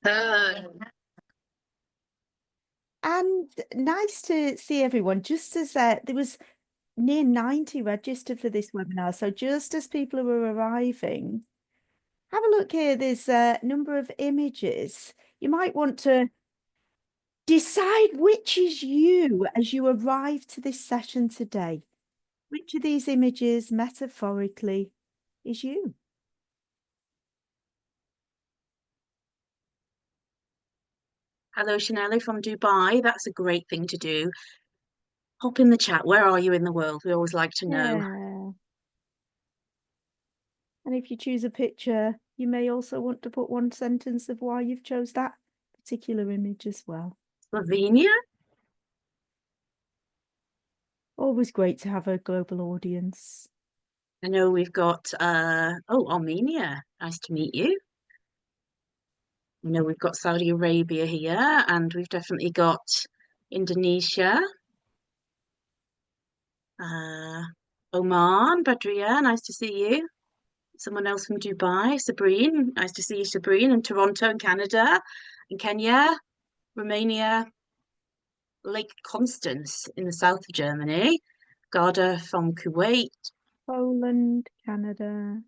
Uh, And nice to see everyone. Just as there was near 90 registered for this webinar, so just as people were arriving, have a look here. There's a number of images. You might want to decide which is you as you arrive to this session today. Which of these images metaphorically is you? Hello, Chanelli from Dubai. That's a great thing to do. Pop in the chat. Where are you in the world? We always like to know. Yeah. And if you choose a picture, you may also want to put one sentence of why you've chose that particular image as well. Slovenia? Always great to have a global audience. I know we've got oh, Armenia. Nice to meet you. I know we've got Saudi Arabia here, and we've definitely got Indonesia, uh, Oman, Badria. Nice to see you. Someone else from Dubai, Sabrine. Nice to see you, Sabrine, and Toronto in Canada, and Kenya, Romania, Lake Constance in the south of Germany, Garda from Kuwait, Poland, Canada.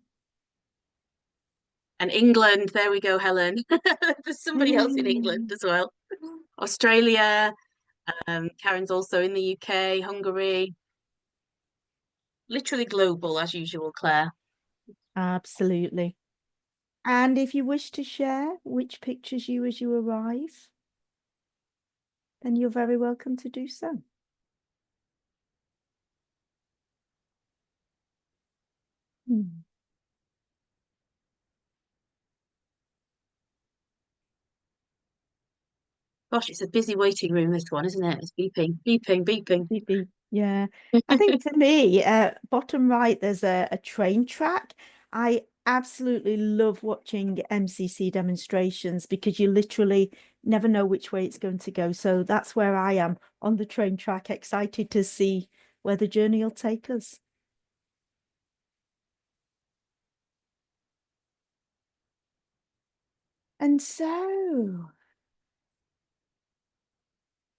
and England. There we go, Helen. There's somebody else in England as well. Australia. Karen's also in the UK, Hungary. Literally global as usual, Claire. Absolutely. And if you wish to share which pictures you as you arrive, then you're very welcome to do so. Hmm. Gosh, it's a busy waiting room, this one, isn't it? It's beeping, beeping, beeping. Maybe, yeah. I think for me, bottom right, there's a train track. I absolutely love watching MCC demonstrations because you literally never know which way it's going to go. So that's where I am on the train track, excited to see where the journey will take us. And so,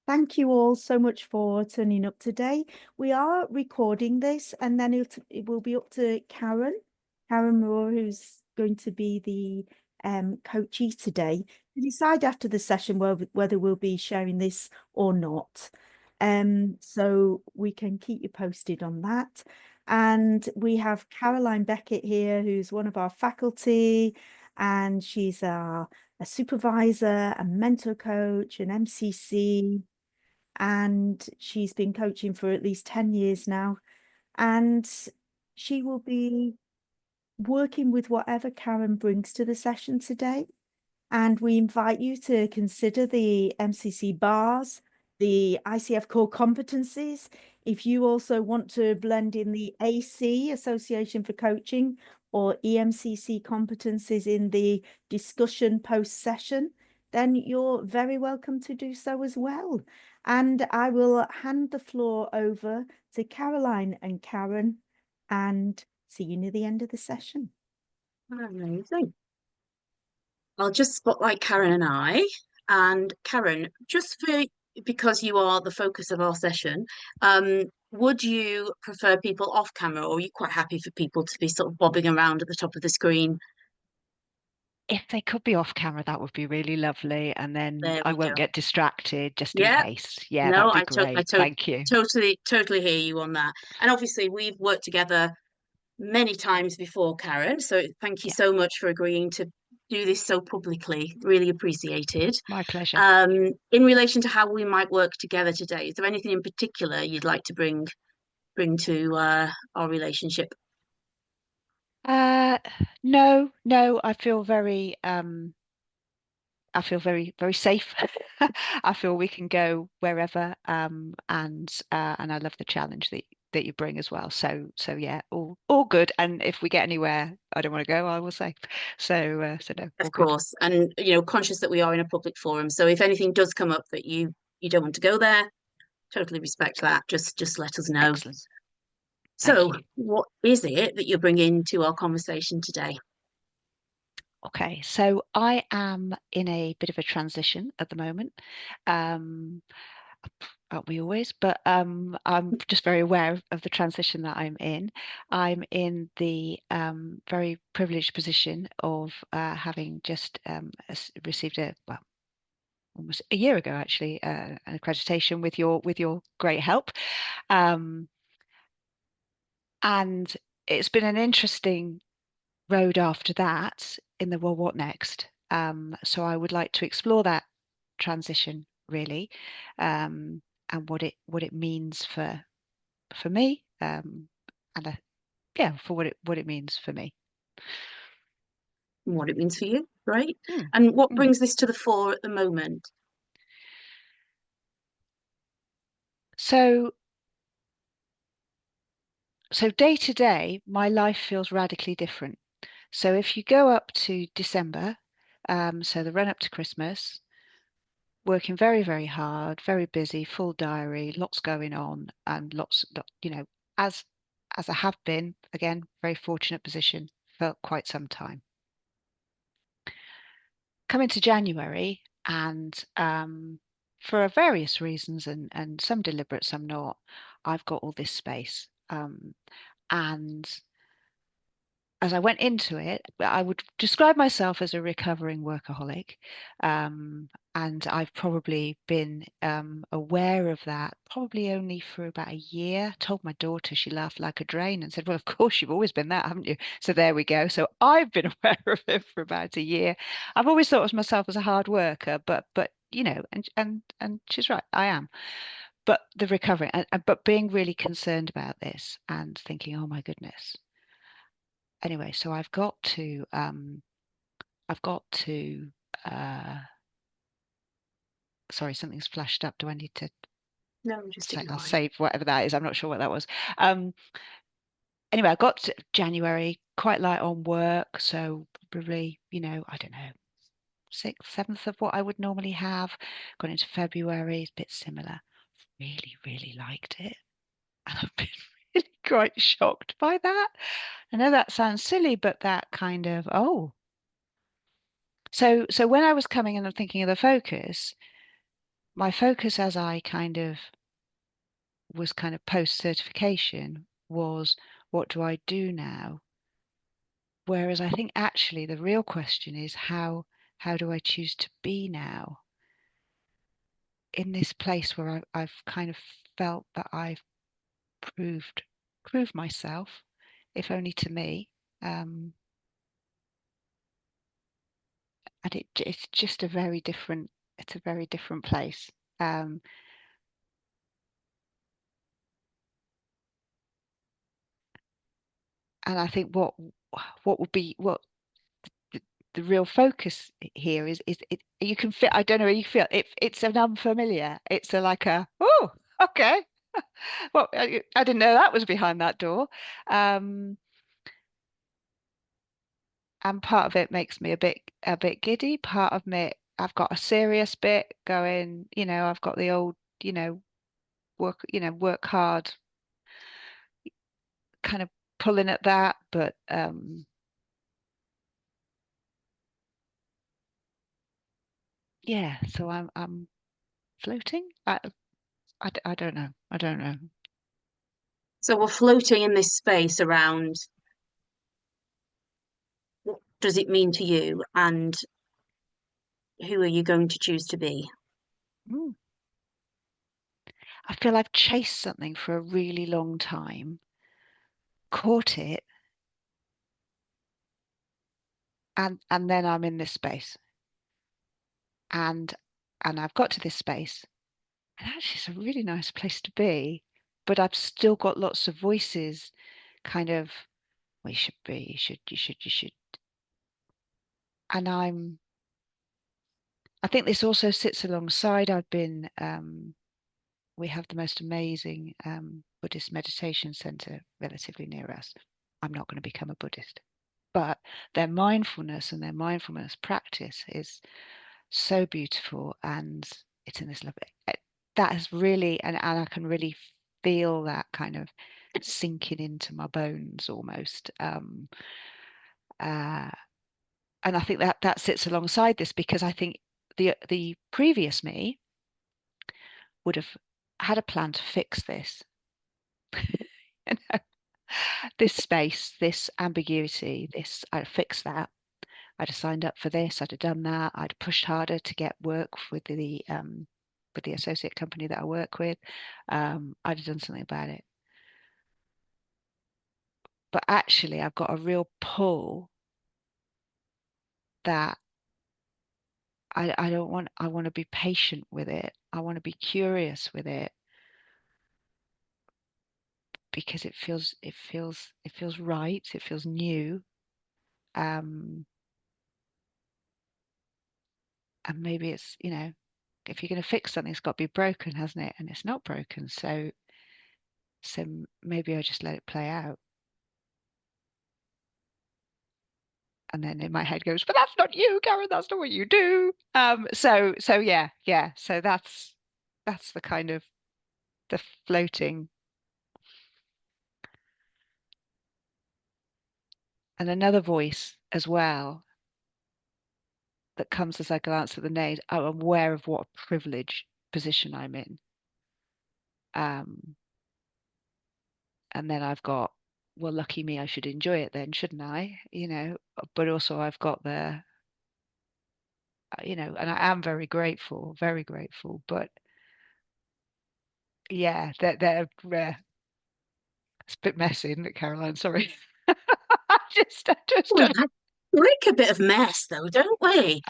thank you all so much for turning up today. We are recording this and then it will be up to Karen Moore, who's going to be the coachee today, to decide after the session whether we'll be sharing this or not. So we can keep you posted on that. And we have Caroline Beckett here, who's one of our faculty, and she's a supervisor, a mentor coach, an MCC, and she's been coaching for at least 10 years now. And she will be working with whatever Karen brings to the session today. And we invite you to consider the MCC bars, the ICF core competencies. If you also want to blend in the AC, Association for Coaching, or EMCC competencies in the discussion post-session, then you're very welcome to do so as well. And I will hand the floor over to Caroline and Karen and see you near the end of the session. Amazing. I'll just spotlight Karen and I. And Karen, just for because you are the focus of our session, would you prefer people off camera, or are you quite happy for people to be sort of bobbing around at the top of the screen? If they could be off camera, that would be really lovely. And then There I we won't go. get distracted just in Yeah, case. Yeah, that no, would be I great. Thank you. totally hear you on that. And obviously, we've worked together many times before, Karen. So thank you Yeah, so much for agreeing to do this so publicly. Really appreciated. my pleasure. In relation to how we might work together today, is there anything in particular you'd like to bring to our relationship? Uh, no, no, I feel very, very safe. I feel we can go wherever. And I love the challenge that you bring as well. So yeah, all good. And if we get anywhere I don't want to go, I will say. So no, all Of good. course, and conscious that we are in a public forum. So if anything does come up that you don't want to go there, totally respect that. Just let us know. Excellent. Thank So, you. what is it that you're bringing to our conversation today? Okay, so I am in a bit of a transition at the moment. Um, aren't we always? But I'm just very aware of the transition that I'm in. I'm in the very privileged position of having just received well, almost a year ago, actually, an accreditation with your great help. Um, and it's been an interesting road after that in the well, what next? So I would like to explore that transition really, and what it means for me, and yeah, for what it means for me. And what it means for you, right? Mm, And what mm. brings this to the fore at the moment? So day to day, my life feels radically different. So if you go up to December, so the run up to Christmas, working very, very hard, very busy, full diary, lots going on, and as I have been, again, very fortunate position for quite some time. Come into January, and for various reasons, and some deliberate, some not, I've got all this space, and as I went into it, I would describe myself as a recovering workaholic. And I've probably been aware of that probably only for about a year. Told my daughter, she laughed like a drain and said, "Well, of course, you've always been that, haven't you?" So there we go. So I've been aware of it for about a year. I've always thought of myself as a hard worker, but and she's right, I am. But the recovery, but being really concerned about this and thinking, oh my goodness, anyway, so I've got to sorry, something's flashed up. Do I need to No, just say I'll ignore it. save whatever that is? I'm not sure what that was. Um, anyway, I got to January, quite light on work, so probably, I don't know, 6th, 7th of what I would normally have. Got into February, it's a bit similar. Really, really liked it. And I've been really quite shocked by that. I know that sounds silly, but that kind of, oh. So when I was coming in and thinking of the focus, my focus as I was kind of post certification was, what do I do now? Whereas I think actually the real question is, how do I choose to be now in this place where I've kind of felt that I've proved myself, if only to me. And it's just it's a very different place. Um, and I think what would be the, the real focus here is it, you can feel, I don't know how you feel, it's an unfamiliar, it's a like a, oh, okay. Well, I didn't know that was behind that door. um and part of it makes me a bit giddy. Part of me, I've got a serious bit going, I've got the old, work hard kind of pulling at that, but yeah, so I'm floating. I don't know. I don't know. So we're floating in this space around what does it mean to you and who are you going to choose to be? Mm. I feel I've chased something for a really long time, caught it, and then I'm in this space, and I've got to this space, and actually it's a really nice place to be, but I've still got lots of voices, kind of, well, you should be, you should, and I think this also sits alongside. We have the most amazing Buddhist meditation center relatively near us. I'm not going to become a Buddhist, but their mindfulness and their mindfulness practice is so beautiful, and it's in this lovely, that has really, and I can really feel that kind of sinking into my bones almost. Uh, and I think that that sits alongside this, because I think the previous me would have had a plan to fix this. You know, this space, this ambiguity, this, I'd fix that. I'd have signed up for this, I'd have done that, I'd have pushed harder to get work with the associate company that I work with. I'd have done something about it. But actually, I've got a real pull that I don't want, I want to be patient with it. I want to be curious with it, because it feels right. It feels new. And maybe it's, if you're going to fix something, it's got to be broken, hasn't it? And it's not broken. So maybe I just let it play out. And then in my head goes, but that's not you, Karen. That's not what you do. So yeah. So that's the kind of the floating. And another voice as well that comes as I glance at the names. I'm aware of what a privileged position I'm in. And then I've got, well, lucky me, I should enjoy it then, shouldn't I? But also I've got and I am very grateful. But yeah, they're rare. It's a bit messy, isn't it, Caroline? Sorry. I just We don't. like a bit of mess, though, don't we?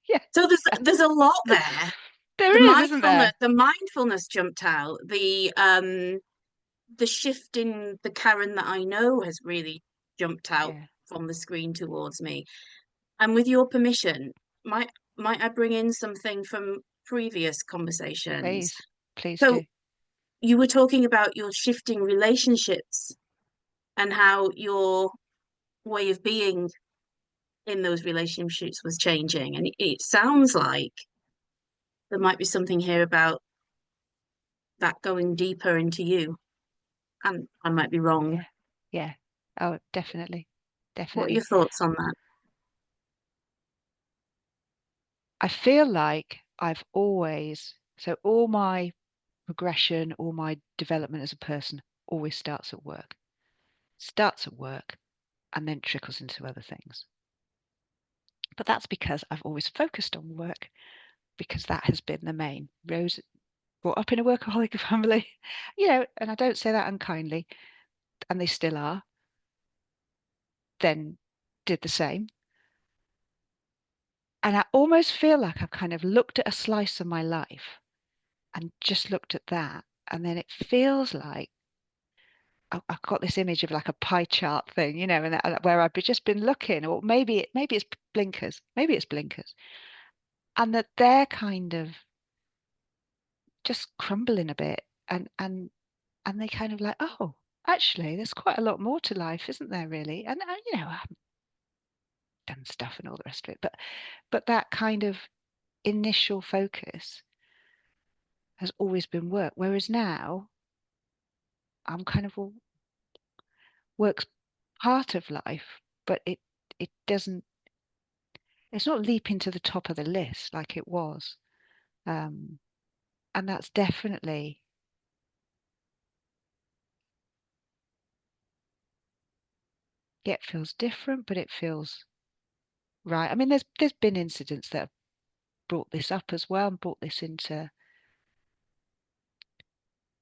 Yeah, So there's a lot there. there is, isn't there? The mindfulness jumped out. The shift in the Karen that I know has really jumped out Yeah, from the screen towards me. And with your permission, might might I bring in something from previous conversations? please So do. you were talking about your shifting relationships and how your way of being in those relationships was changing. And it sounds like there might be something here about that going deeper into you. And I might be wrong. Yeah, yeah. Oh, definitely, What are definitely. your thoughts on that? I feel like I've always, so all my progression, all my development as a person always starts at work and then trickles into other things. But that's because I've always focused on work, because that has been the main. Rose brought up in a workaholic family, and I don't say that unkindly, and they still are, then did the same. And I almost feel like I've kind of looked at a slice of my life and just looked at that. And then it feels like I've got this image of like a pie chart thing, and where I've just been looking, or maybe it's blinkers, and that they're kind of just crumbling a bit, and they kind of like, oh, actually, there's quite a lot more to life, isn't there, really? And I've done stuff and all the rest of it, but that kind of initial focus has always been work, whereas now I'm kind of, well, work's part of life, but it doesn't, it's not leaping to the top of the list like it was. Um, and that's definitely, yeah, it feels different, but it feels right. I mean, there's been incidents that have brought this up as well, and brought this into,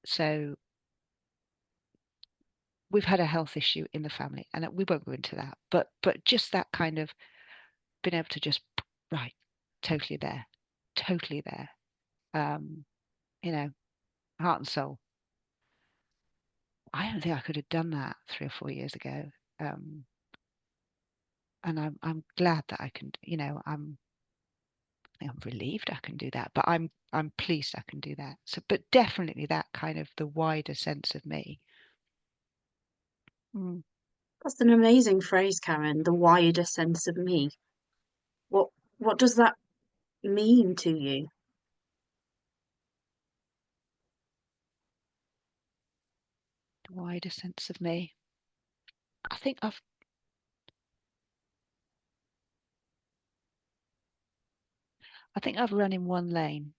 so we've had a health issue in the family, and we won't go into that, but just that kind of being able to just, right, totally there, totally there. Um, you know, heart and soul. I don't think I could have done that 3 or 4 years ago. Um, and I'm glad that I can, I think I'm relieved I can do that, but I'm pleased I can do that. So, but definitely that kind of the wider sense of me. Mm. That's an amazing phrase, Karen, the wider sense of me. What what does that mean to you? The wider sense of me. I think I think I've run in one lane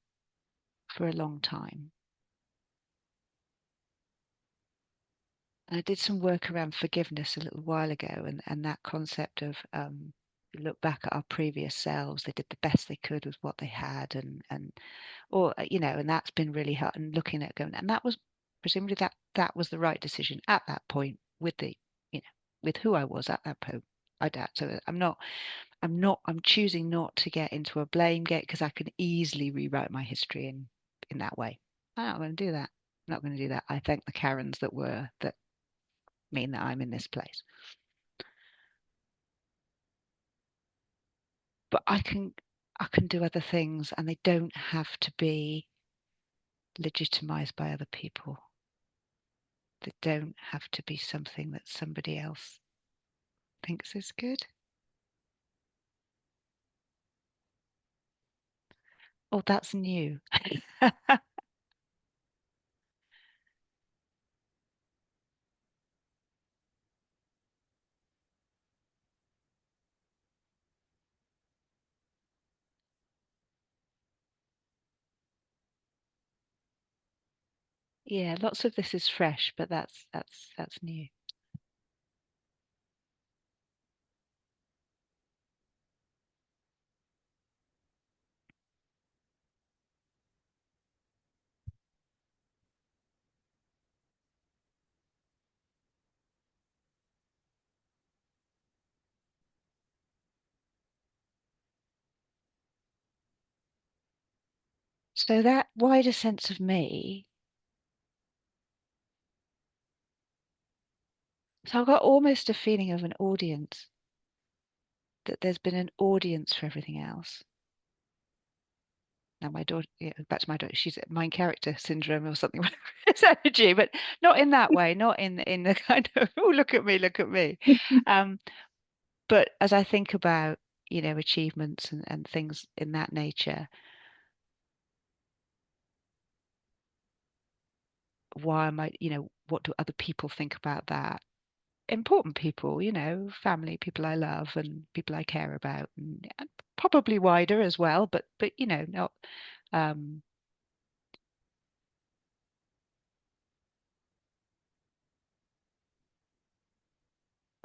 for a long time. And I did some work around forgiveness a little while ago, and that concept of look back at our previous selves. They did the best they could with what they had, and or and that's been really hard. And looking at going, and that was presumably that was the right decision at that point with the with who I was at that point. I doubt. So I'm choosing not to get into a blame game, because I can easily rewrite my history in that way. I'm not going to do that. I'm not going to do that. I thank the Karens that mean that I'm in this place. But I can do other things, and they don't have to be legitimized by other people. They don't have to be something that somebody else thinks is good. Oh, that's new. Yeah, lots of this is fresh, but that's new. So that wider sense of me. So I've got almost a feeling of an audience, that there's been an audience for everything else. Now my daughter, back to my daughter, she's main character syndrome or something. It's energy, but not in that way, not in the kind of, oh, look at me. But as I think about, achievements and things in that nature, why am I, what do other people think about that? Important people, family, people I love and people I care about, and probably wider as well, but not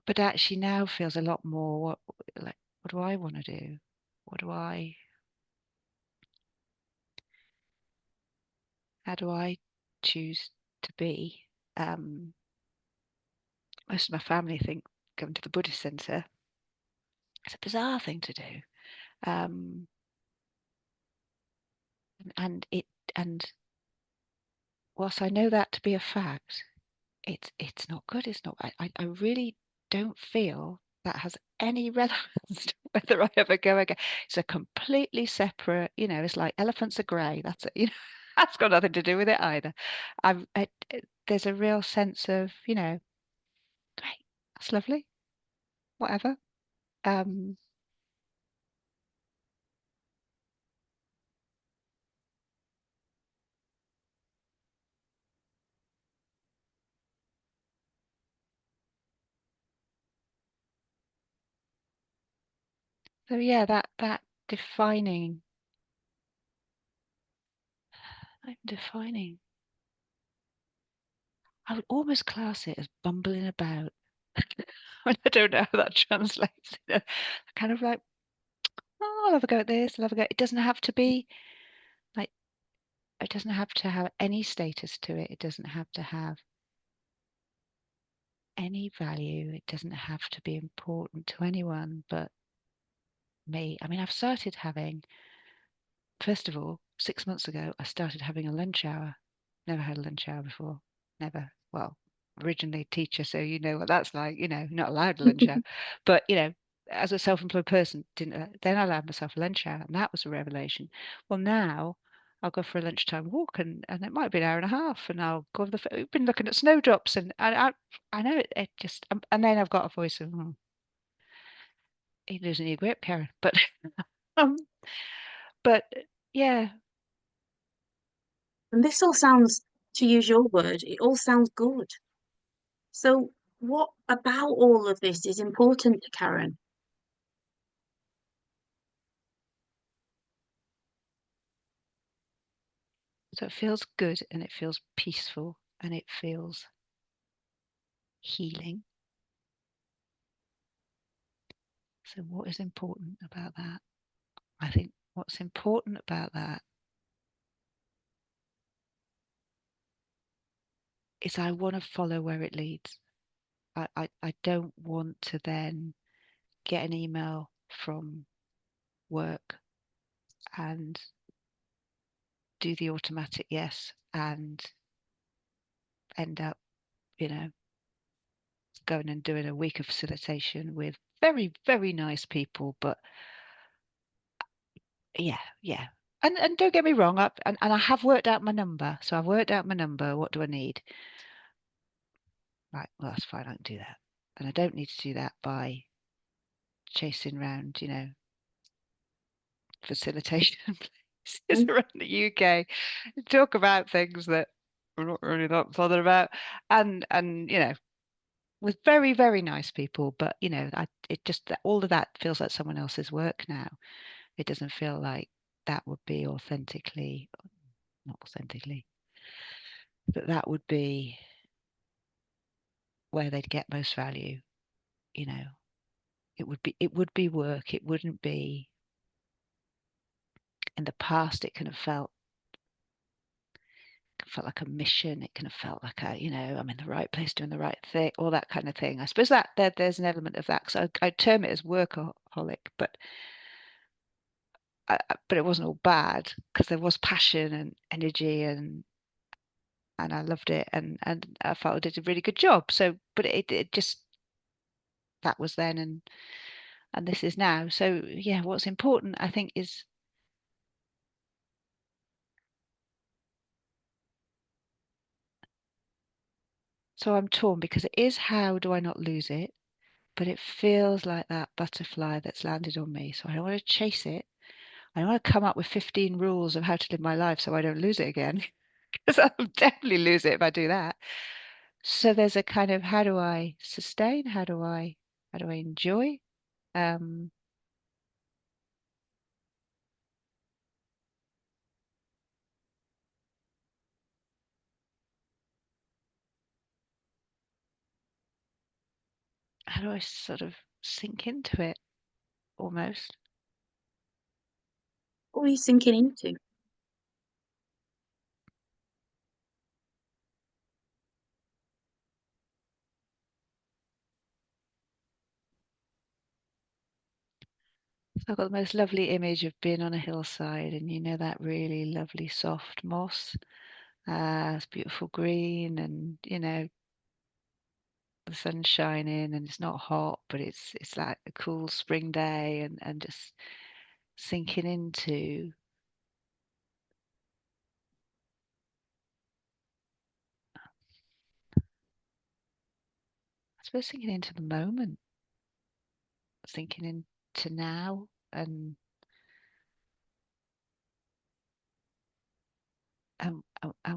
but actually now feels a lot more like, what do I want to do? How do I choose to be? Most of my family think going to the Buddhist center is a bizarre thing to do. And whilst I know that to be a fact, it's not good. It's not. I really don't feel that has any relevance to whether I ever go again. It's a completely separate. It's like elephants are grey. That's it. That's got nothing to do with it either. There's a real sense of great, that's lovely, whatever. So yeah, that defining. I'm defining. I would almost class it as bumbling about. I don't know how that translates. Kind of like, oh, I'll have a go at this. I'll have a go. It doesn't have to be like. It doesn't have to have any status to it. It doesn't have to have any value. It doesn't have to be important to anyone but me. I mean, I've started having. First of all, 6 months ago, I started having a lunch hour. Never had a lunch hour before. Never. Well, originally teacher, so you know what that's like. Not allowed a lunch hour. But as a self-employed person, didn't then I allowed myself a lunch hour, and that was a revelation. Well, now I'll go for a lunchtime walk, and it might be an hour and a half, and I'll go over we've been looking at snowdrops, and I know it just, and then I've got a voice of, you're losing your grip, Karen, but um, but yeah. And this all sounds, to use your word, it all sounds good. So, what about all of this is important to Karen? So it feels good and it feels peaceful and it feels healing. So what is important about that? I think what's important about that is I want to follow where it leads. I don't want to then get an email from work and do the automatic yes and end up, going and doing a week of facilitation with very, very nice people. But yeah. And don't get me wrong, and I have worked out my number. So I've worked out my number. What do I need? Right, well, that's fine. I can do that. And I don't need to do that by chasing around, facilitation places around the UK, talk about things that we're not really that bothered about, and with very, very nice people. But it just, all of that feels like someone else's work now. It doesn't feel like that would be authentically, not authentically, but that would be where they'd get most value. It would be work. It wouldn't be. In the past, it kind of felt like a mission. It kind of felt like I'm in the right place doing the right thing, all that kind of thing. I suppose that there's an element of that, because I term it as workaholic, but it wasn't all bad, because there was passion and energy, and I loved it, and I felt I did a really good job. So, but it just, that was then, and this is now. So yeah, what's important, I think, is, so I'm torn, because it is, how do I not lose it? But it feels like that butterfly that's landed on me. So I don't want to chase it. I don't want to come up with 15 rules of how to live my life so I don't lose it again, because I'll definitely lose it if I do that. So there's a kind of, how do I sustain? How do I enjoy? Um, how do I sort of sink into it almost? What are you sinking into? So I've got the most lovely image of being on a hillside, and that really lovely soft moss. It's beautiful green, and the sun's shining, and it's not hot, but it's like a cool spring day, and just sinking into, I suppose, sinking into the moment, sinking into now, and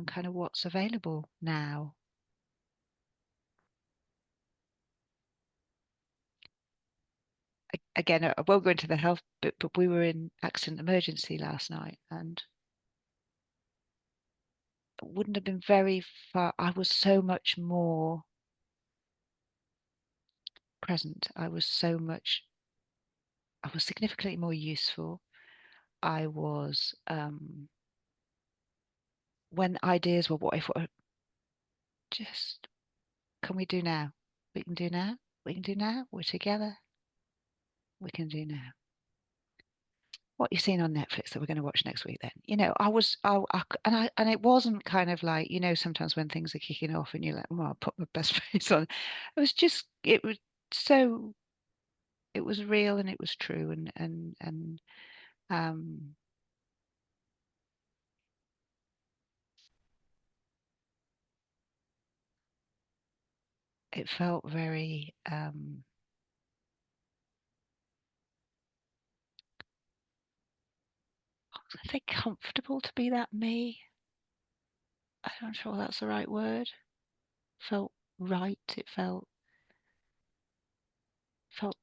kind of what's available now. Again, I won't go into the health bit, but we were in accident emergency last night, and it wouldn't have been very far. I was so much more present. I was significantly more useful. I was, when ideas were, what if, just, can we do now? We can do now. We can do now. We're together. We can do now. What you've seen on Netflix that we're going to watch next week, then? And it wasn't kind of like, sometimes when things are kicking off and you're like, well, I'll put my best face on. So, it was real, and it was true, and um it felt very, I think, comfortable to be that me. I'm not sure that's the right word. Felt right. It felt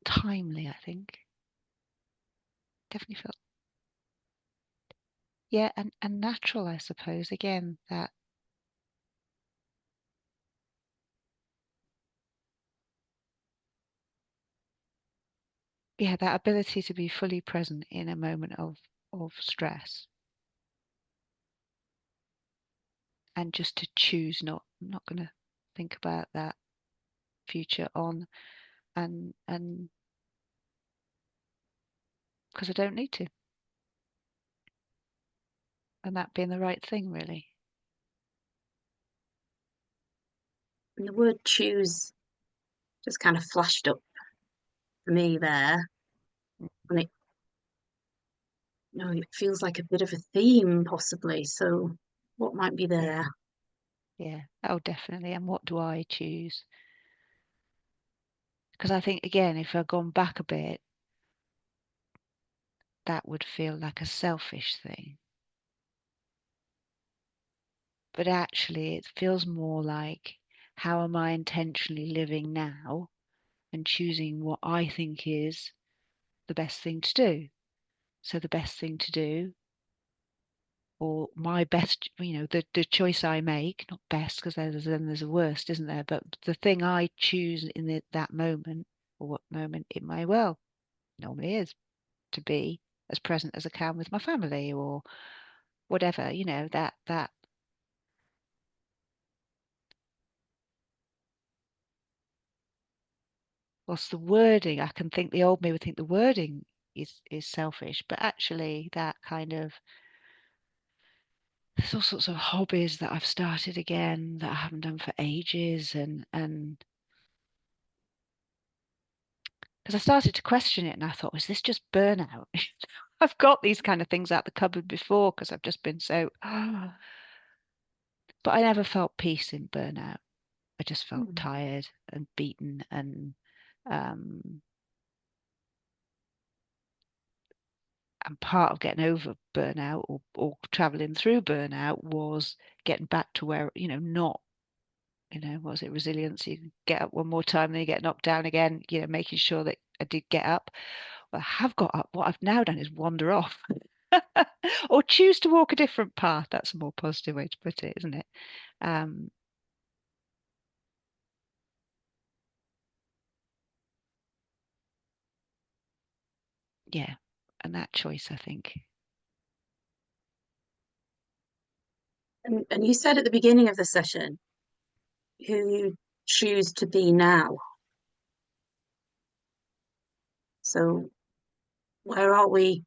timely, I think. Definitely felt Yeah, and natural, I suppose. Again, that that ability to be fully present in a moment of stress, and just to choose not going to think about that future on, and because I don't need to, and that being the right thing, really. And the word choose just kind of flashed up for me there. And it feels like a bit of a theme, possibly. So, what might be there? Yeah. Oh, definitely. And what do I choose? Because I think, again, if I'd gone back a bit, that would feel like a selfish thing. But actually, it feels more like, how am I intentionally living now and choosing what I think is the best thing to do? So the best thing to do, or my best, the choice I make, not best, because there's a worst, isn't there? But the thing I choose in that moment, or what moment it may well normally is, to be as present as I can with my family, or whatever, that what's the wording? I can think the old me would think the wording is selfish, but actually that kind of, there's all sorts of hobbies that I've started again that I haven't done for ages, and because I started to question it, and I thought, is this just burnout? I've got these kind of things out the cupboard before because I've just been so but I never felt peace in burnout. I just felt tired and beaten, um and part of getting over burnout, or traveling through burnout, was getting back to where, not, was it resilience? You get up one more time, then you get knocked down again, making sure that I did get up. Well, I have got up. What I've now done is wander off or choose to walk a different path. That's a more positive way to put it, isn't it? Um, yeah. And that choice, I think. And you said at the beginning of the session who you choose to be now. So, where are we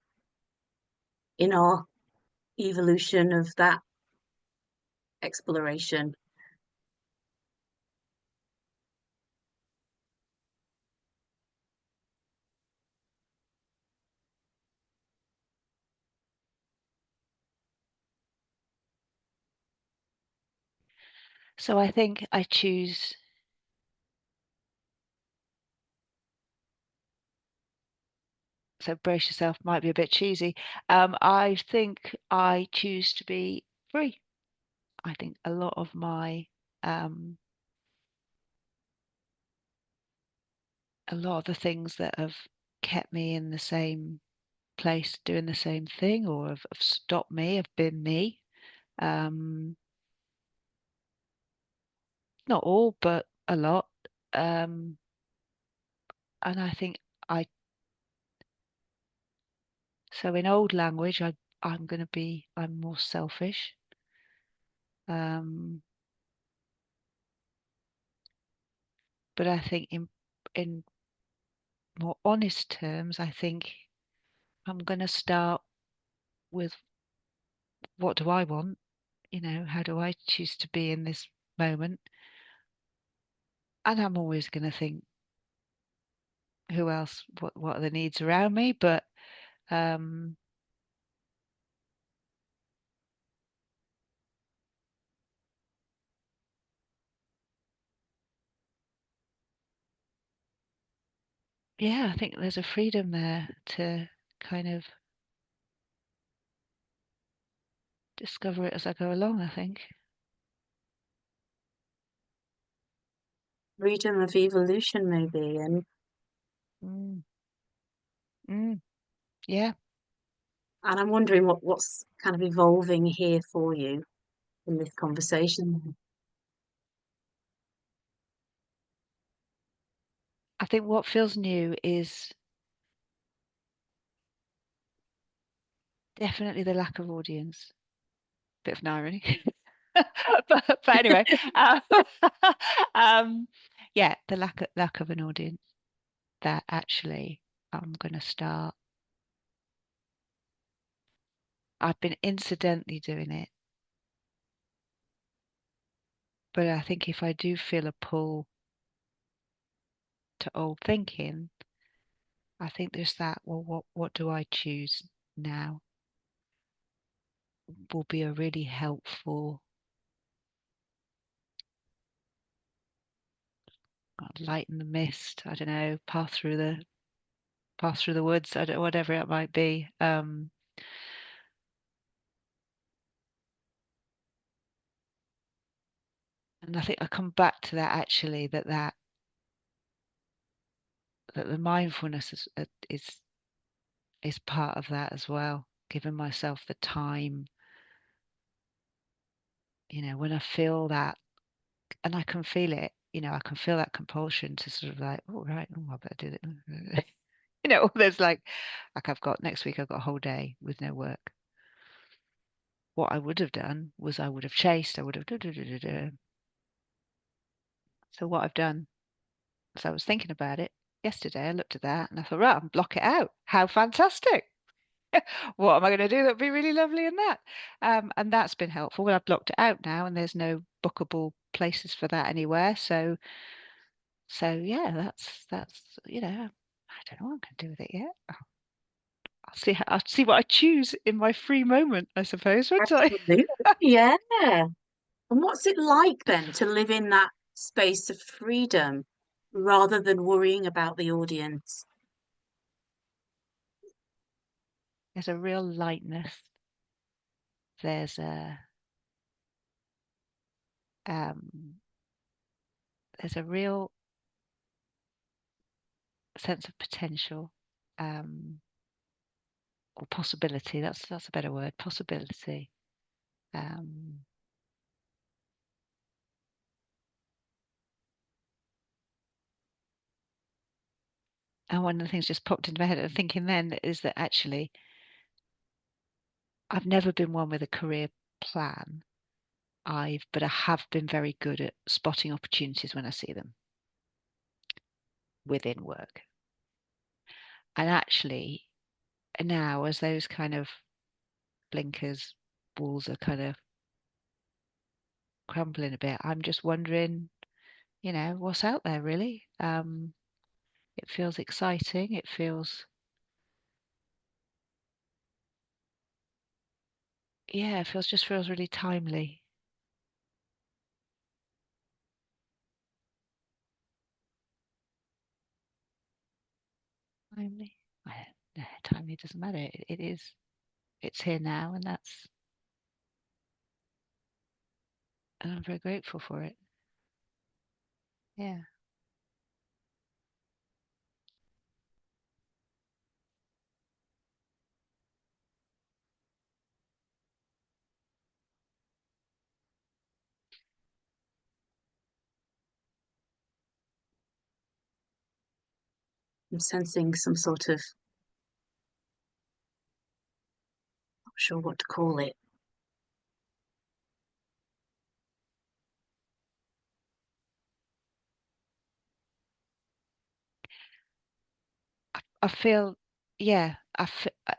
in our evolution of that exploration? So I think I choose. So brace yourself, might be a bit cheesy. I think I choose to be free. I think a lot of um, the things that have kept me in the same place doing the same thing, or have stopped me, have been me. Not all, but a lot. Um, and I think I, so in old language, I'm more selfish. Um, but I think in more honest terms, I think I'm going to start with, what do I want? How do I choose to be in this moment? And I'm always going to think, who else? What are the needs around me? But um, yeah, I think there's a freedom there to kind of discover it as I go along, I think. Freedom of evolution, maybe. And Mm. Mm. Yeah. And I'm wondering what's kind of evolving here for you in this conversation. I think what feels new is definitely the lack of audience. Bit of an irony. but anyway, um, yeah, the lack of an audience, that actually I'm going to start. I've been incidentally doing it, but I think if I do feel a pull to old thinking, I think there's that, well, what do I choose now, will be a really helpful lighten the mist. I don't know, path through the woods. I don't know, whatever it might be. And I think I come back to that actually, that the mindfulness is part of that as well. Giving myself the time, when I feel that, and I can feel it, I can feel that compulsion to sort of like, oh right, oh, I better do it. There's like I've got next week, I've got a whole day with no work. What I would have done was I would have chased, I would have So what I've done, so I was thinking about it yesterday. I looked at that and I thought, right, I'll block it out. How fantastic. What am I going to do that would be really lovely in that? And that's been helpful. Well, I've blocked it out now and there's no bookable places for that anywhere. So yeah, that's I don't know what I'm going to do with it yet. I'll see what I choose in my free moment, I suppose, won't I? Absolutely. Yeah. And what's it like then to live in that space of freedom rather than worrying about the audience? There's a real lightness. There's um there's a real sense of potential, or possibility. That's a better word. Possibility. Um, and one of the things just popped into my head, and thinking then, is that actually I've never been one with a career plan. But I have been very good at spotting opportunities when I see them within work. And actually, now as those kind of blinkers walls are kind of crumbling a bit, I'm just wondering, what's out there really. It feels exciting. It feels really timely. Timely. Timely doesn't matter. It is. It's here now, and I'm very grateful for it. Yeah. I'm sensing some sort of, not sure what to call it. I feel. Yeah.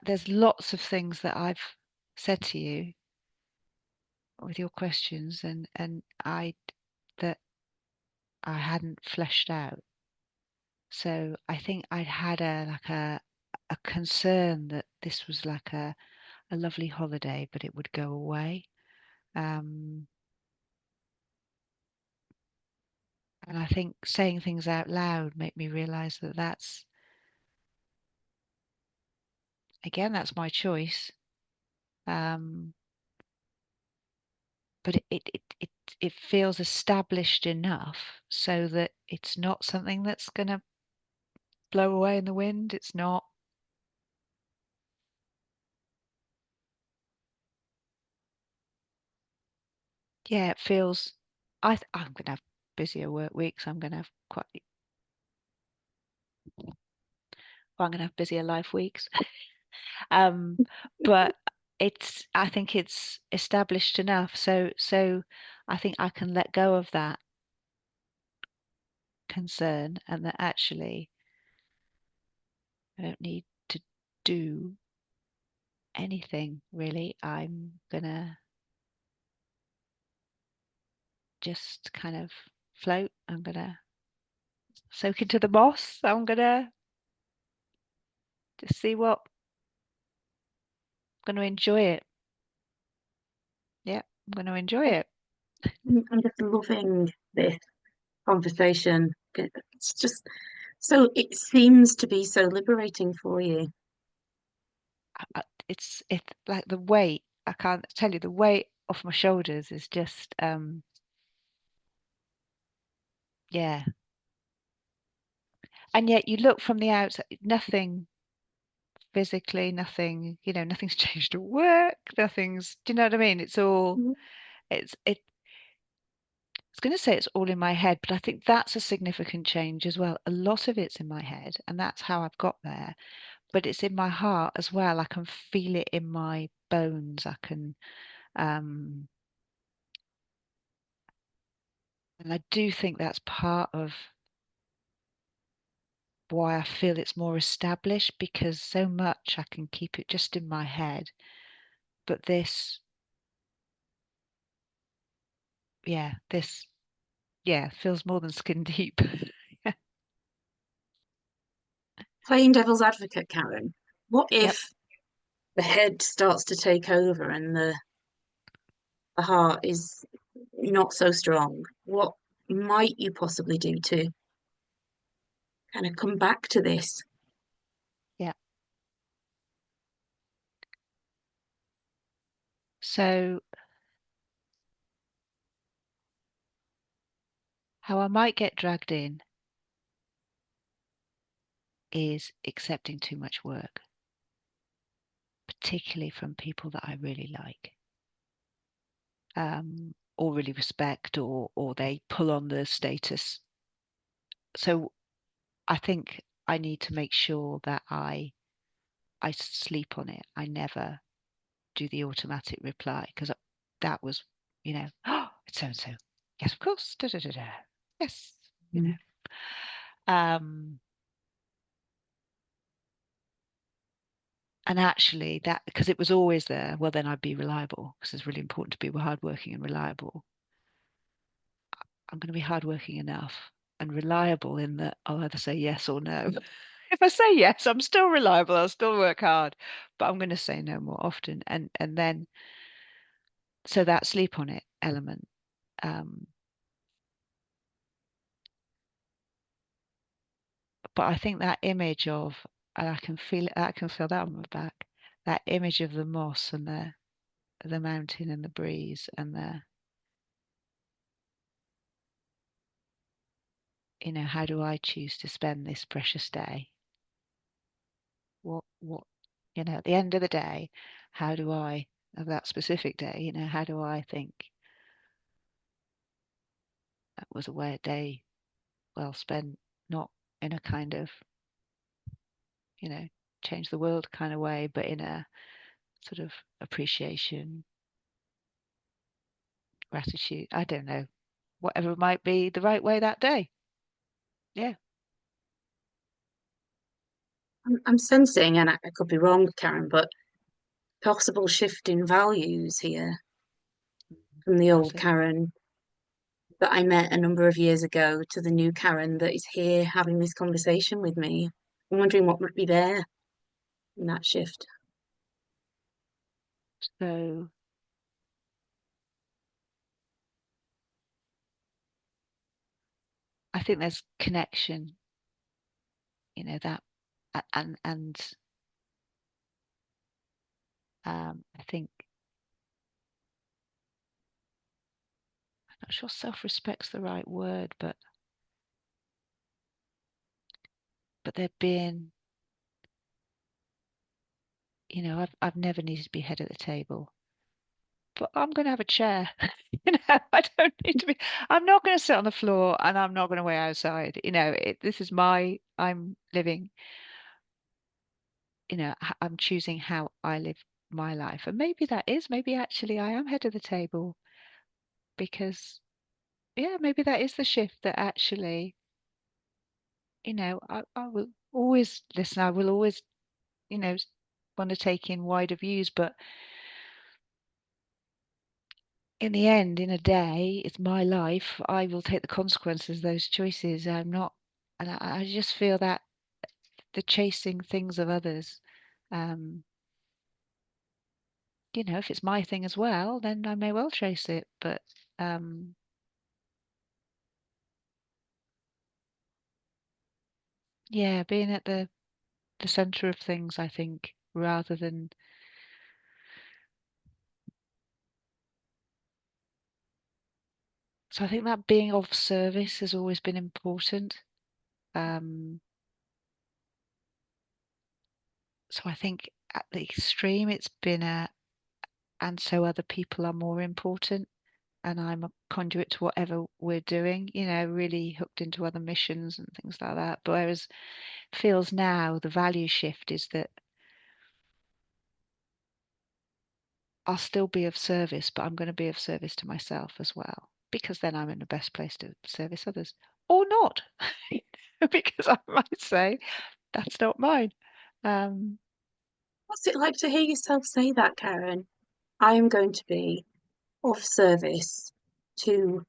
There's lots of things that I've said to you with your questions, and that I hadn't fleshed out. So I think I'd had a concern that this was like a lovely holiday, but it would go away. Um, and I think saying things out loud make me realize that that's my choice. Um, but it feels established enough so that it's not something that's going to blow away in the wind. It's not. yeah, it feels, I'm going to have busier work weeks. I'm going to have I'm going to have busier life weeks. But I think it's established enough. So I think I can let go of that concern, and that actually I don't need to do anything really. I'm gonna just kind of float. I'm gonna soak into the moss. I'm gonna just see what I'm gonna enjoy it. Yeah, I'm gonna enjoy it. I'm just loving this conversation. It's just so, it seems to be so liberating for you. It's like the weight. I can't tell you, the weight off my shoulders is just yeah. And yet you look from the outside, nothing physically, nothing, nothing's changed at work, nothing's, do you know what I mean? It's all, Mhm. I was going to say it's all in my head, but I think that's a significant change as well. A lot of it's in my head, and that's how I've got there, but it's in my heart as well. I can feel it in my bones. Um, and I do think that's part of why I feel it's more established, because so much I can keep it just in my head. But this, feels more than skin deep. Playing devil's advocate, Karen, what Yep. if the head starts to take over and the heart is not so strong? What might you possibly do to kind of come back to this? Yeah. So how I might get dragged in is accepting too much work, particularly from people that I really like, or really respect, or they pull on the status. So I think I need to make sure that I sleep on it. I never do the automatic reply, because that was, oh, it's so and so. Yes, of course. Da, da, da, da. Yes, you Mm. know. Um, and actually, that, because it was always there, well, then I'd be reliable, because it's really important to be hardworking and reliable. I'm going to be hardworking enough and reliable in that I'll either say yes or no. If I say yes, I'm still reliable. I'll still work hard, but I'm going to say no more often. And then, so that sleep on it element. Um, but I think that image of, and I can feel that on my back, that image of the moss and the mountain and the breeze and how do I choose to spend this precious day? What, at the end of the day, how do I, of that specific day, how do I think that was a day well spent, not in a kind of, you know, change the world kind of way, but in a sort of appreciation, gratitude, I don't know, whatever might be the right way that day. Yeah. I'm sensing, and I could be wrong, Karen, but possible shift in values here from the old Possibly. Karen that I met a number of years ago to the new Karen that is here having this conversation with me. I'm wondering what might be there in that shift. So I think there's connection, that, and I think, I'm not sure self-respect's the right word, but there being, I've never needed to be head at the table, but I'm going to have a chair. I don't need to be, I'm not going to sit on the floor and I'm not going to wait outside. This is I'm living, I'm choosing how I live my life. And maybe actually I am head of the table because, yeah, maybe that is the shift that actually, I will always listen. I will always, want to take in wider views, but in the end, in a day, it's my life. I will take the consequences of those choices. I'm not, and I just feel that the chasing things of others, um, if it's my thing as well, then I may well chase it. But um, yeah, being at the center of things, I think, rather than. So I think that being of service has always been important. Um, so I think at the extreme, it's been and so other people are more important, and I'm a conduit to whatever we're doing, really hooked into other missions and things like that. But whereas it feels now the value shift is that I'll still be of service, but I'm going to be of service to myself as well, because then I'm in the best place to service others, or not, because I might say that's not mine. What's it like to hear yourself say that, Karen? I am going to be of service to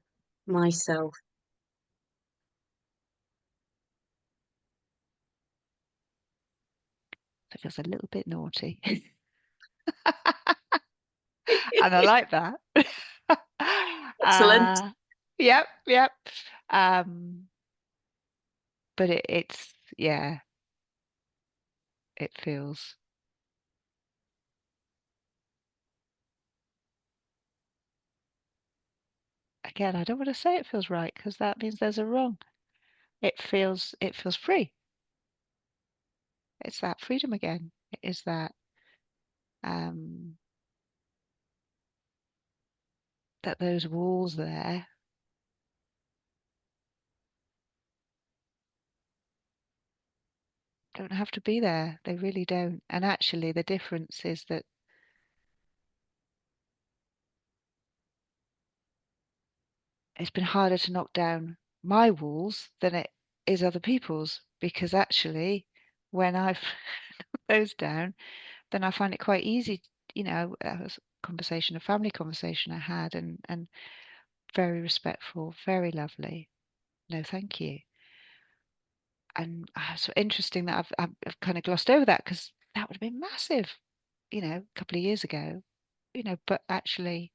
myself. It feels a little bit naughty. And I like that. Excellent. Yep, yep. But it's yeah, it feels, again, I don't want to say it feels right because that means there's a wrong. It feels free. It's that freedom again. It is that um that those walls there don't have to be there. They really don't. And actually the difference is that it's been harder to knock down my walls than it is other people's, because actually when I've knocked those down, then I find it quite easy. That was a family conversation I had, and very respectful, very lovely. No, thank you. And so interesting that I've kind of glossed over that, because that would have been massive, a couple of years ago. But actually,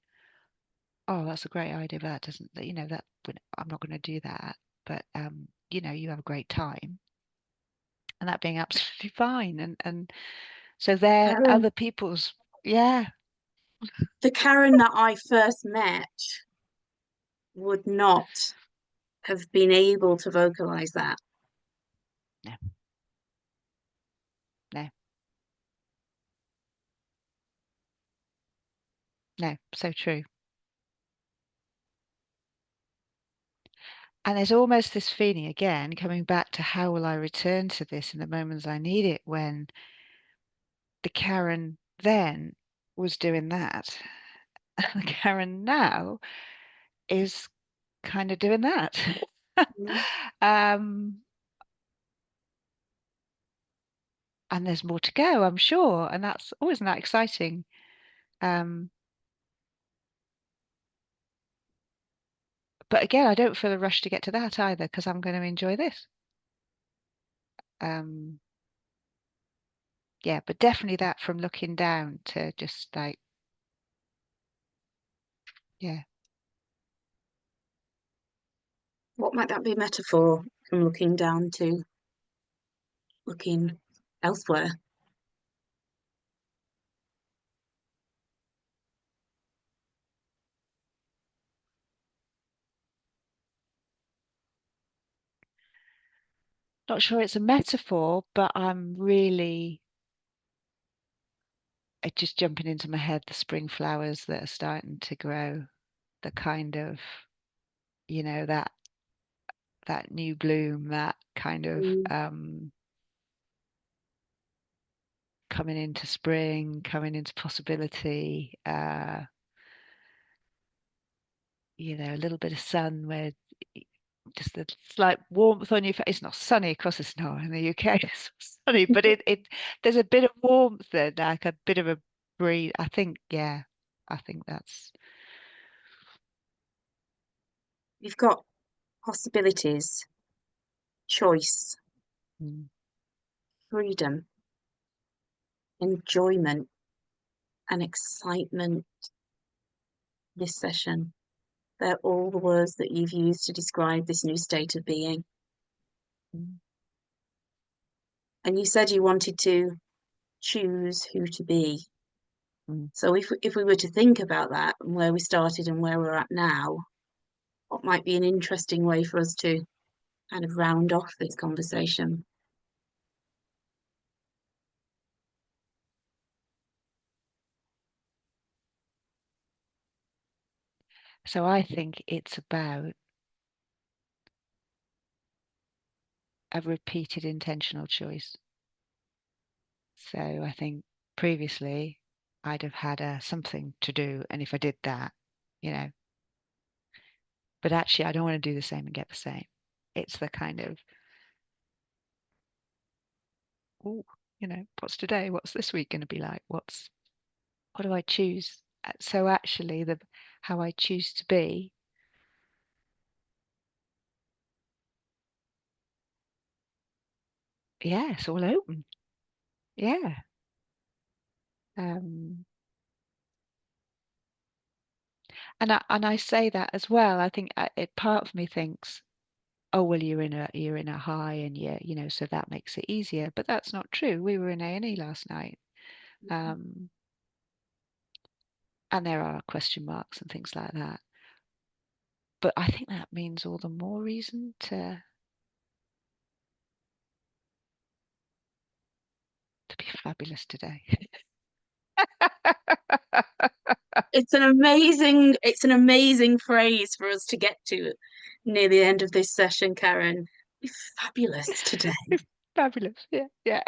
oh, that's a great idea. But that doesn't, I'm not going to do that. But you have a great time, and that being absolutely fine. And so they're Karen, other people's, yeah, the Karen that I first met would not have been able to vocalize that. no, no, no, so true. And there's almost this feeling again, coming back to how will I return to this in the moments I need it, when the Karen then was doing that. And the Karen now is kind of doing that. Mm. um, and there's more to go, I'm sure. And that's always that exciting. Um, but again, I don't feel a rush to get to that either, because I'm going to enjoy this. Um, yeah, but definitely that from looking down to just like, yeah. What might that be a metaphor from looking down to looking elsewhere? Not sure it's a metaphor, but I'm really just jumping into my head, the spring flowers that are starting to grow, the kind of, you know, that new bloom, that kind of coming into spring, coming into possibility, you know, a little bit of sun where just a slight warmth on your face. It's not sunny, of course it's not in the UK. It's sunny, but it there's a bit of warmth there, like a bit of a breeze. I think, yeah, I think that's You've got possibilities, choice, mm, freedom, enjoyment, and excitement this session. They're all the words that you've used to describe this new state of being. mm, And you said you wanted to choose who to be. mm. So if we were to think about that and where we started and where we're at now, what might be an interesting way for us to kind of round off this conversation? So I think it's about a repeated intentional choice. So I think previously I'd have had something to do, and if I did that, you know, but actually I don't want to do the same and get the same. It's the kind of, oh, you know, what's today? What's this week going to be like? What do I choose? So actually, the how I choose to be, yeah, it's all open. Yeah. Um, and I say that as well. I think part of me thinks, oh well, you're in a high, and you know, so that makes it easier. But that's not true. We were in A&E last night, um, and there are question marks and things like that. But I think that means all the more reason to be fabulous today. It's an amazing phrase for us to get to near the end of this session, Karen. Be fabulous today. Fabulous. Yeah, yeah.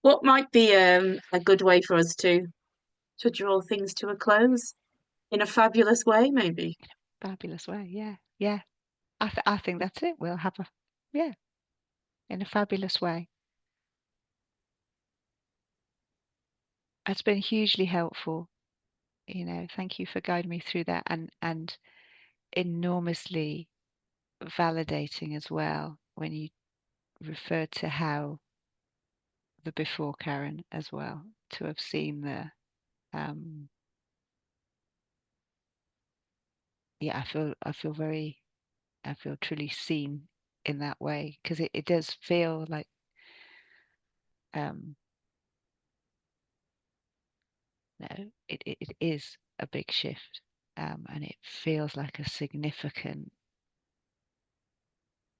What might be a good way for us to draw things to a close in a fabulous way, maybe? Fabulous way. Yeah, yeah. I think that's it. We'll have yeah, in a fabulous way. It's been hugely helpful. You know, thank you for guiding me through that, and enormously validating as well when you refer to how the before Karen as well, to have seen the yeah, I feel truly seen in that way, because it does feel like um no, it is a big shift, and it feels like a significant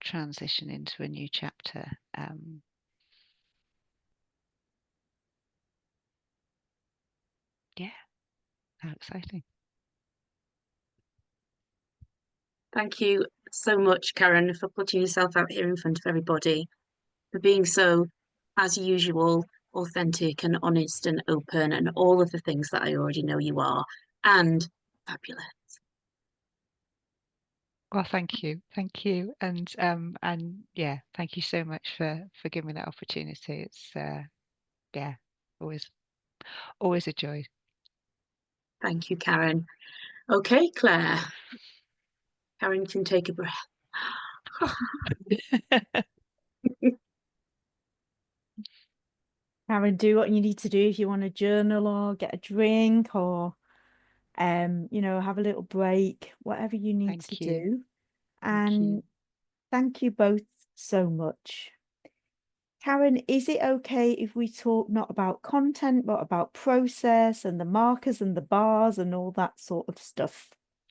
transition into a new chapter. Yeah, how exciting. Thank you so much, Karen, for putting yourself out here in front of everybody, for being so, as usual, authentic and honest and open and all of the things that I already know you are, and fabulous. Well, thank you, and yeah, thank you so much for giving me that opportunity. It's yeah, always a joy. Thank you, Karen. Okay, Claire. Karen can take a breath. Karen, do what you need to do if you want to journal or get a drink or you know, have a little break, whatever you need to Thank you. do. Thank you. And thank you both so much. Karen, is it okay if we talk not about content, but about process and the markers and the bars and all that sort of stuff?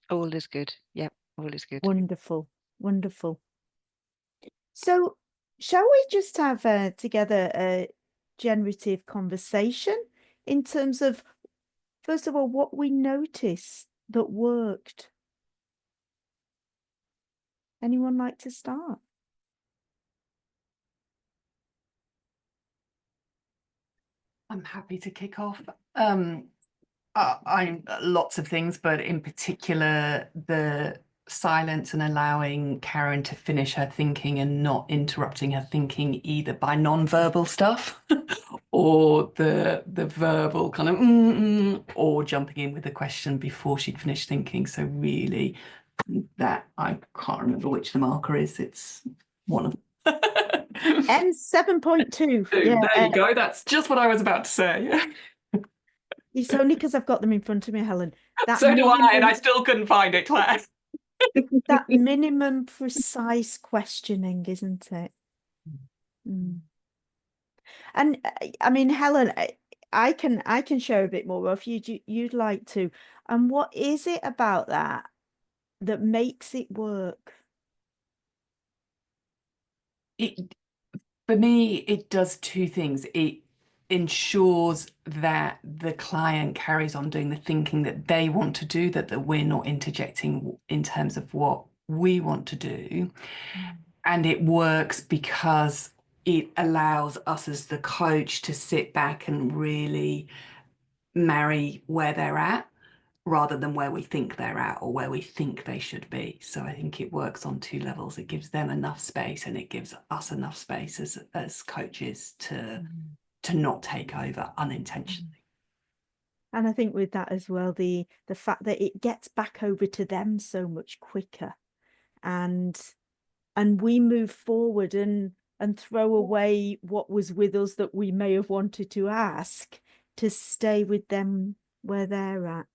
All is good. Yep, all is good. Wonderful, wonderful. So, shall we just have together generative conversation in terms of, first of all, what we noticed that worked. Anyone like to start? I'm happy to kick off. I'm lots of things, but in particular, the silence and allowing Karen to finish her thinking and not interrupting her thinking either by non-verbal stuff or the verbal kind of or jumping in with a question before she'd finished thinking. So really, that I can't remember which the marker is. It's one of them. N7.2. There you go. That's just what I was about to say. It's only because I've got them in front of me, Helen. That So do I, and minimum- I still couldn't find it, Claire. that minimum precise questioning, isn't it? Mm. And I mean, Helen, I can share a bit more if you'd like to. And what is it about that makes it work? For me, it does two things. It ensures that the client carries on doing the thinking that they want to do, that we're not interjecting in terms of what we want to do. And it works because it allows us as the coach to sit back and really marry where they're at rather than where we think they're at or where we think they should be. So I think it works on two levels. It gives them enough space and it gives us enough space as coaches to not take over unintentionally. And I think with that as well, the fact that it gets back over to them so much quicker, and we move forward and throw away what was with us that we may have wanted to ask, to stay with them where they're at.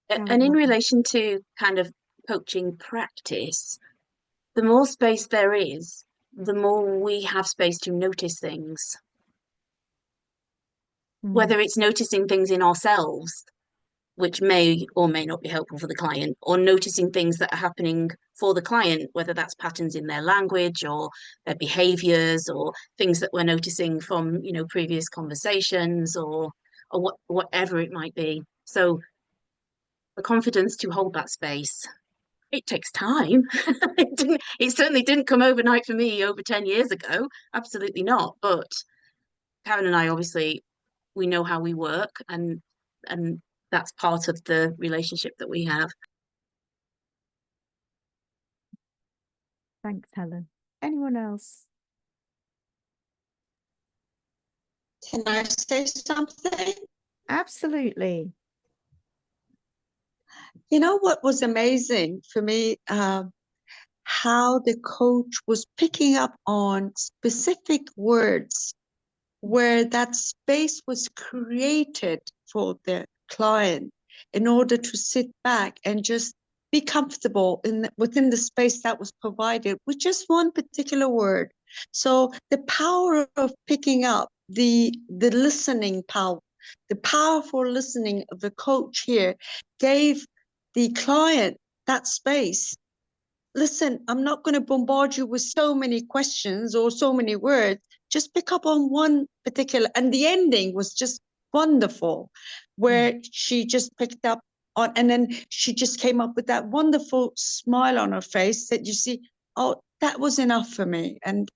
And in relation to kind of coaching practice, the more space there is, the more we have space to notice things. Whether it's noticing things in ourselves, which may or may not be helpful for the client, or noticing things that are happening for the client, whether that's patterns in their language or their behaviors or things that we're noticing from, previous conversations or whatever it might be. So the confidence to hold that space, it takes time. It certainly didn't come overnight for me over 10 years ago. Absolutely not. But Karen and I, obviously, we know how we work, and that's part of the relationship that we have. Thanks, Helen. Anyone else? Can I say something? Absolutely. You know what was amazing for me? How the coach was picking up on specific words where that space was created for the client in order to sit back and just be comfortable within the space that was provided with just one particular word. So the power of picking up the listening power, the powerful listening of the coach here gave the client that space. Listen, I'm not going to bombard you with so many questions or so many words. Just pick up on one particular, and the ending was just wonderful, where she just picked up on, and then she just came up with that wonderful smile on her face that you see, oh, that was enough for me. And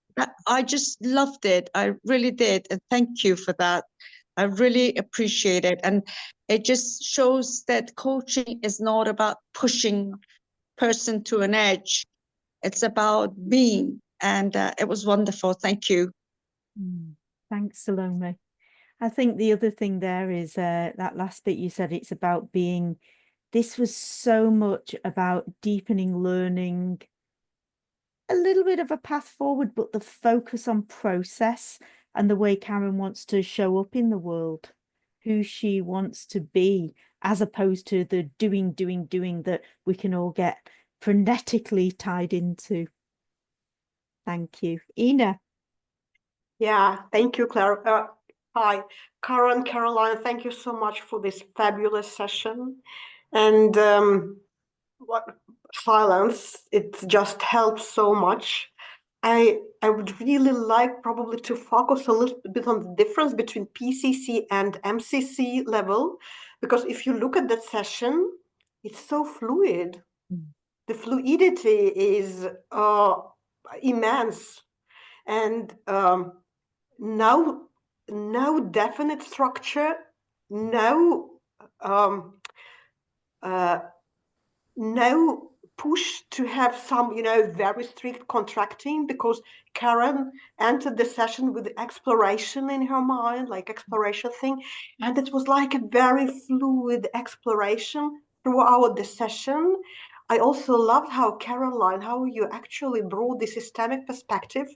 I just loved it. I really did. And thank you for that. I really appreciate it. And it just shows that coaching is not about pushing person to an edge. It's about being, and it was wonderful. Thank you. Thanks, Salome. I think the other thing there is that last bit you said, it's about being, this was so much about deepening learning, a little bit of a path forward, but the focus on process and the way Karen wants to show up in the world, who she wants to be, as opposed to the doing that we can all get frenetically tied into. Thank you. Ina. Yeah, thank you, Claire. Hi, Karen, Caroline, thank you so much for this fabulous session. And silence, it just helps so much. I would really like probably to focus a little bit on the difference between PCC and MCC level, because if you look at that session, it's so fluid. The fluidity is immense, and no definite structure, no push to have some, very strict contracting, because Karen entered the session with exploration in her mind, like exploration thing, and it was like a very fluid exploration throughout the session. I also loved how Caroline, how you actually brought the systemic perspective,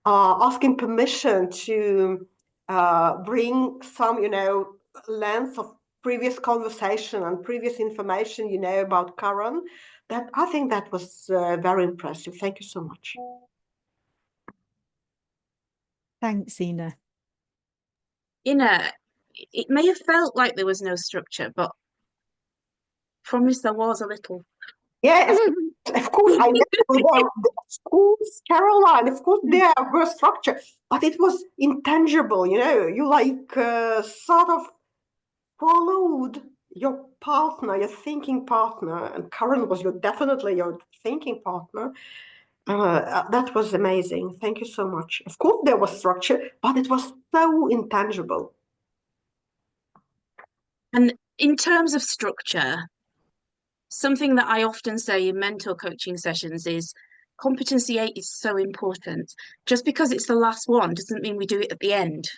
asking permission to bring some, lens of previous conversation and previous information, about Karen. That, I think that was very impressive. Thank you so much. Thanks, Ina. Ina, it may have felt like there was no structure, but promise there was a little. Yes, of course, I know of course, Caroline, of course there were structure, but it was intangible, you like sort of followed your partner, your thinking partner, and Karen was definitely your thinking partner. That was amazing. Thank you so much. Of course there was structure, but it was so intangible. And in terms of structure, something that I often say in mentor coaching sessions is competency 8 is so important. Just because it's the last one doesn't mean we do it at the end.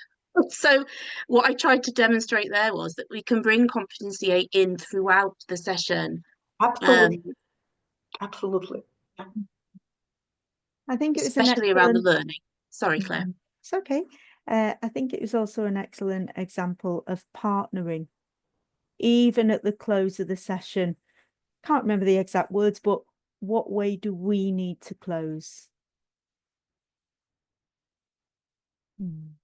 So what I tried to demonstrate there was that we can bring competency 8 in throughout the session. Absolutely. Absolutely. I think it was an Especially around the excellent... learning. Sorry, Claire. It's okay. I think it was also an excellent example of partnering. Even at the close of the session, can't remember the exact words, but what way do we need to close? And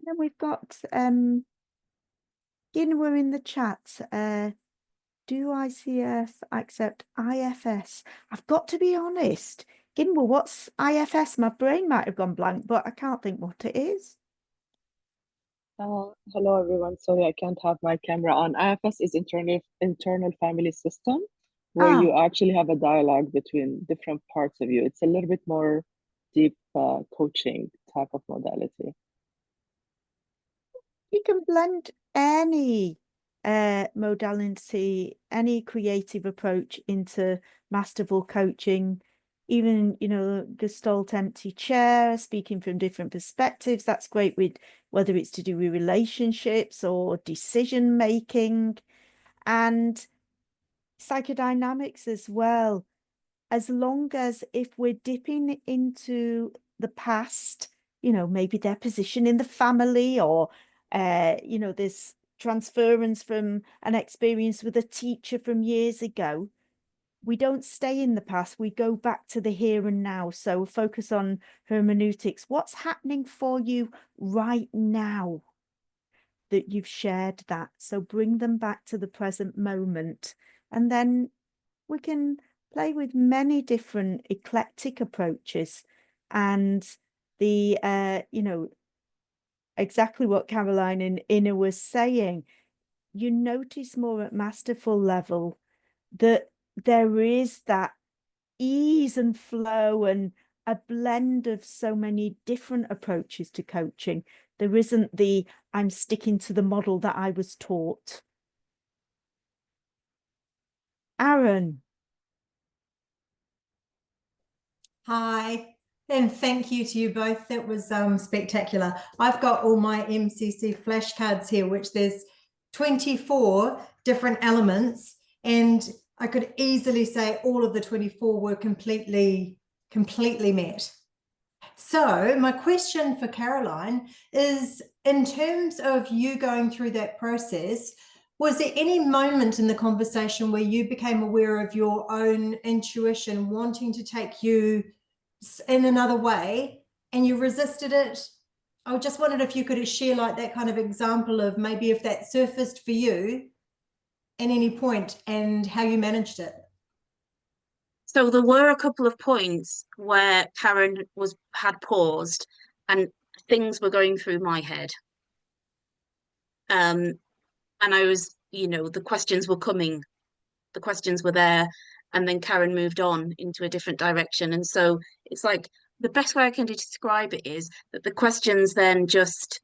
then we've got Ginwa in the chat. Do ICF accept IFS? I've got to be honest. Ginwa, what's IFS? My brain might have gone blank, but I can't think what it is. Hello everyone. Sorry, I can't have my camera on. IFS is internal family system, where you actually have a dialogue between different parts of you. It's a little bit more deep coaching type of modality. You can blend any modality, any creative approach into masterful coaching. Even, Gestalt empty chair, speaking from different perspectives. That's great with whether it's to do with relationships or decision making, and psychodynamics as well. As long as if we're dipping into the past, maybe their position in the family, or this transference from an experience with a teacher from years ago, we don't stay in the past, we go back to the here and now. So focus on hermeneutics. What's happening for you right now that you've shared that? So bring them back to the present moment, and then we can play with many different eclectic approaches. And the exactly what Caroline and Ina was saying, you notice more at masterful level that there is that ease and flow and a blend of so many different approaches to coaching. There isn't the I'm sticking to the model that I was taught. Aaron. Hi, and thank you to you both. That was spectacular. I've got all my MCC flashcards here, which there's 24 different elements, and I could easily say all of the 24 were completely met. So my question for Caroline is, in terms of you going through that process, was there any moment in the conversation where you became aware of your own intuition wanting to take you in another way and you resisted it? I just wondered if you could share like that kind of example of maybe if that surfaced for you at any point and how you managed it. So there were a couple of points where Karen had paused and things were going through my head. And I was, the questions were coming, the questions were there, and then Karen moved on into a different direction. And so it's like the best way I can describe it is that the questions then just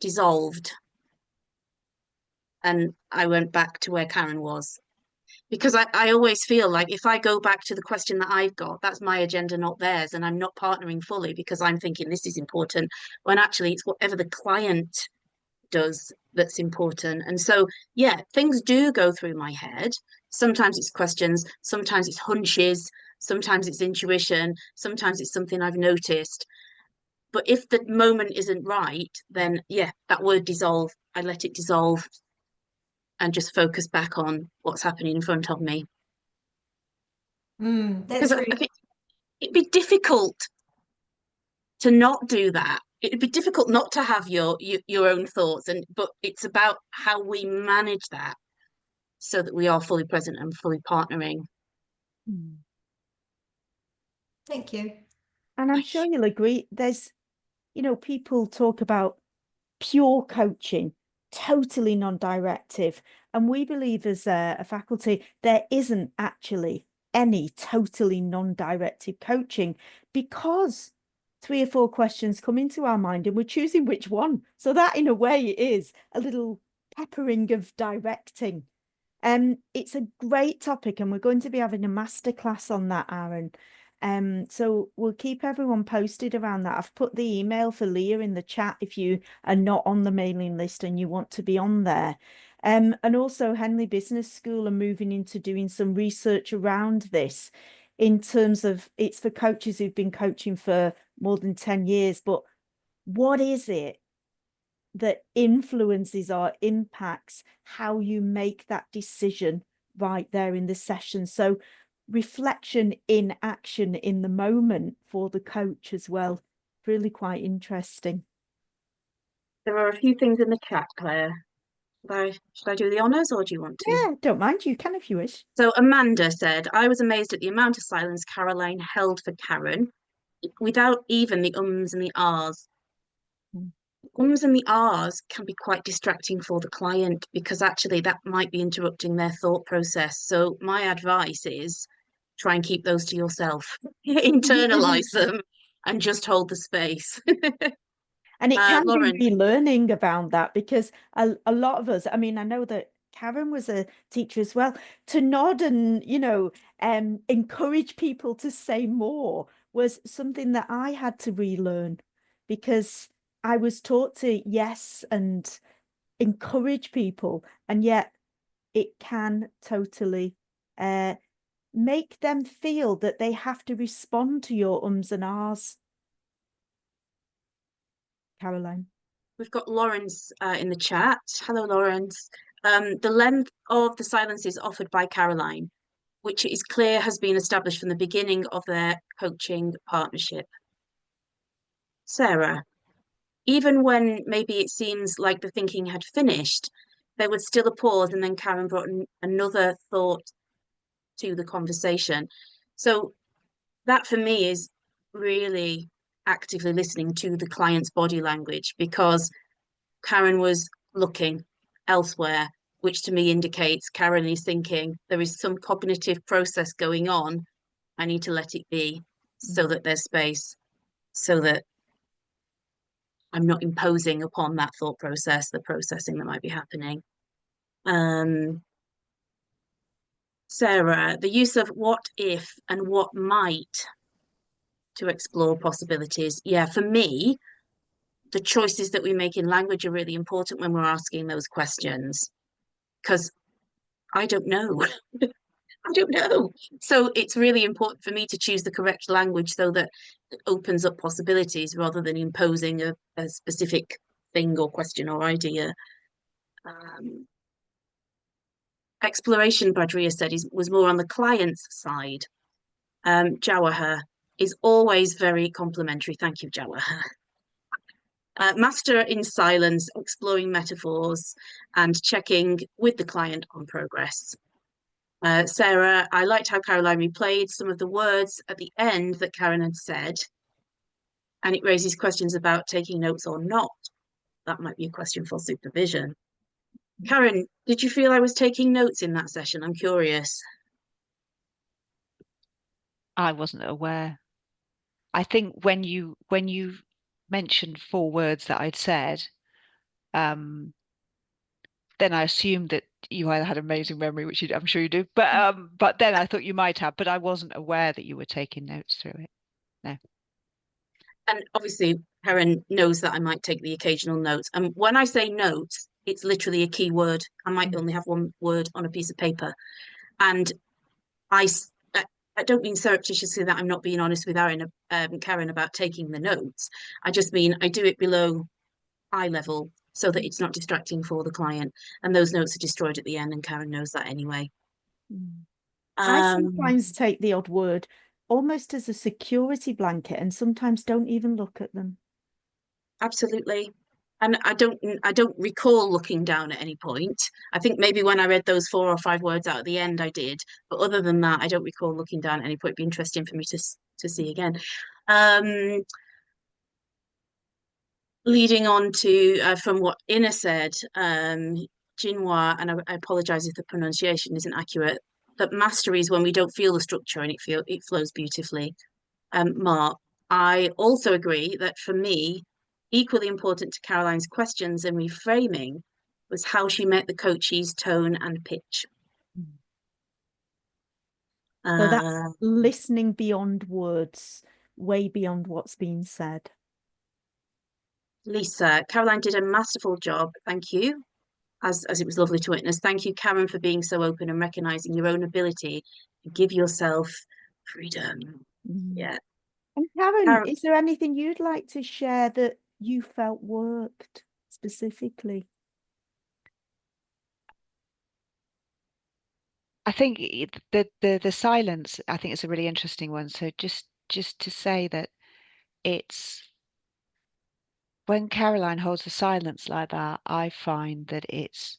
dissolved. And I went back to where Karen was. Because I always feel like if I go back to the question that I've got, that's my agenda, not theirs. And I'm not partnering fully because I'm thinking this is important, when actually it's whatever the client does that's important. And so, yeah, things do go through my head. Sometimes it's questions, sometimes it's hunches, sometimes it's intuition, sometimes it's something I've noticed. But if the moment isn't right, then yeah, that word dissolve, I let it dissolve and just focus back on what's happening in front of me. That's Because really I think it'd be difficult to not do that. It'd be difficult not to have your own thoughts, but it's about how we manage that so that we are fully present and fully partnering. Thank you. And I'm sure you'll agree, there's, people talk about pure coaching, totally non-directive. And we believe as a faculty, there isn't actually any totally non-directive coaching, because 3 or 4 questions come into our mind and we're choosing which one. So that in a way is a little peppering of directing. It's a great topic and we're going to be having a masterclass on that, Aaron. So we'll keep everyone posted around that. I've put the email for Leah in the chat if you are not on the mailing list and you want to be on there. And also Henley Business School are moving into doing some research around this, in terms of, it's for coaches who've been coaching for more than 10 years, but what is it that influences or impacts how you make that decision right there in the session? So reflection in action in the moment for the coach as well. Really quite interesting. There are a few things in the chat, Claire. Should I do the honours or do you want to? Yeah, don't mind, you can if you wish. So Amanda said, I was amazed at the amount of silence Caroline held for Karen, without even the ums and the ahs. Ums and the ahs can be quite distracting for the client, because actually that might be interrupting their thought process. So my advice is try and keep those to yourself, internalize them and just hold the space. And it can Lauren. be relearning around that, because a lot of us, I mean, I know that Karen was a teacher as well, to nod and, encourage people to say more was something that I had to relearn, because I was taught to yes and encourage people, and yet it can totally make them feel that they have to respond to your ums and ahs. Caroline. We've got Lawrence in the chat. Hello, Lawrence. The length of the silences offered by Caroline, which it is clear has been established from the beginning of their coaching partnership. Sarah, even when maybe it seems like the thinking had finished, there was still a pause, and then Karen brought another thought to the conversation. So that for me is really actively listening to the client's body language, because Karen was looking elsewhere, which to me indicates Karen is thinking there is some cognitive process going on. I need to let it be, so that there's space, so that I'm not imposing upon that thought process, the processing that might be happening. Sarah, the use of what if and what might to explore possibilities. Yeah, for me, the choices that we make in language are really important when we're asking those questions, because I don't know. I don't know. So it's really important for me to choose the correct language so that it opens up possibilities rather than imposing a specific thing or question or idea. Exploration, Badria said, was more on the client's side. Jawahar is always very complimentary. Thank you, Jawahar. Master in silence, exploring metaphors and checking with the client on progress. Sarah, I liked how Caroline replayed some of the words at the end that Karen had said, and it raises questions about taking notes or not. That might be a question for supervision. Karen, did you feel I was taking notes in that session? I'm curious. I wasn't aware. I think when you mentioned 4 words that I'd said, then I assumed that you either had amazing memory, which I'm sure you do, but then I thought you might have, but I wasn't aware that you were taking notes through it. No. And obviously, Karen knows that I might take the occasional notes. And when I say notes, it's literally a key word. I might only have one word on a piece of paper. And I don't mean surreptitiously that I'm not being honest with Karen about taking the notes. I just mean I do it below eye level so that it's not distracting for the client. And those notes are destroyed at the end, and Karen knows that anyway. I sometimes take the odd word almost as a security blanket and sometimes don't even look at them. Absolutely. And I don't recall looking down at any point. I think maybe when I read those 4 or 5 words out at the end, I did. But other than that, I don't recall looking down at any point. It'd be interesting for me to see again. Leading on to from what Ina said, Jinhua, and I apologize if the pronunciation isn't accurate, that mastery is when we don't feel the structure and it flows beautifully. Mark, I also agree that for me, equally important to Caroline's questions and reframing was how she met the coachee's tone and pitch. So that's listening beyond words, way beyond what's being said. Lisa, Caroline did a masterful job. Thank you. As it was lovely to witness. Thank you, Karen, for being so open and recognizing your own ability to give yourself freedom. Yeah. And Karen, is there anything you'd like to share that you felt worked specifically? I think the silence, I think, is a really interesting one. So just to say that it's when Caroline holds the silence like that, I find that it's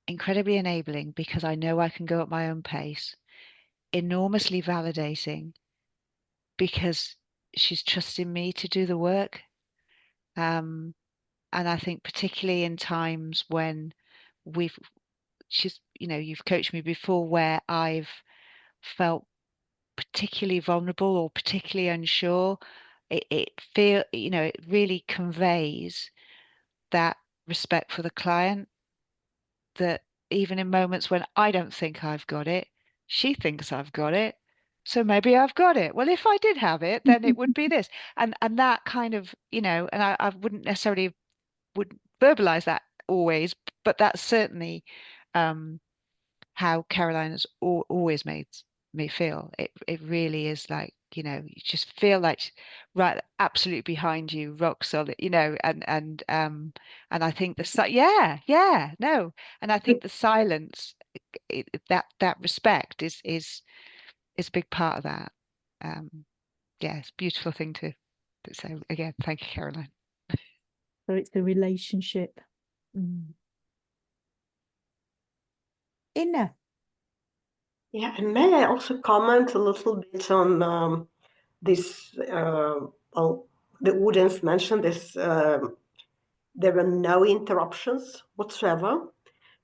incredibly enabling because I know I can go at my own pace, enormously validating because she's trusting me to do the work. And I think particularly in times when you've coached me before where I've felt particularly vulnerable or particularly unsure, it really conveys that respect for the client, that even in moments when I don't think I've got it, she thinks I've got it. So maybe I've got it. Well, if I did have it, then it would be this. And that kind of, and I wouldn't necessarily would verbalize that always, but that's certainly how Caroline has always made me feel. It really is like, you just feel like right absolutely behind you, rock solid, and I think and I think the silence, that respect is a big part of that. It's a beautiful thing to say. Again, thank you, Caroline. So it's the relationship. Ina. Yeah, and may I also comment a little bit on this? Well, the audience mentioned this. There were no interruptions whatsoever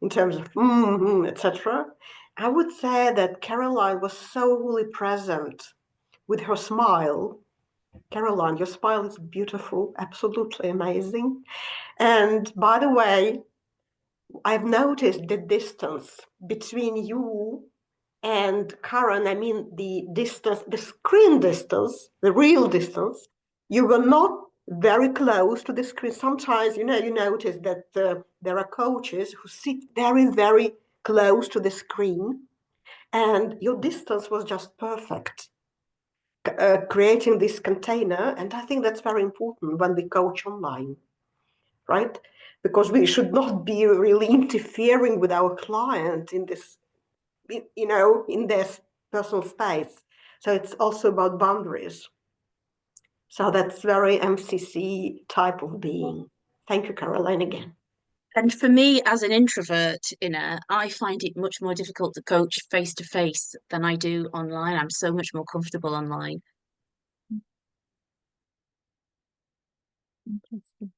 in terms of etc. I would say that Caroline was so fully present with her smile. Caroline, your smile is beautiful, absolutely amazing. And by the way, I've noticed the distance between you and Karen, I mean the distance, the screen distance, the real distance. You were not very close to the screen. Sometimes, you notice that there are coaches who sit very, very close to the screen, and your distance was just perfect, creating this container. And I think that's very important when we coach online, right? Because we should not be really interfering with our client in this, in their personal space. So it's also about boundaries. So that's very MCC type of being. Thank you, Caroline, again. And for me, as an introvert, I find it much more difficult to coach face to face than I do online. I'm so much more comfortable online. Interesting.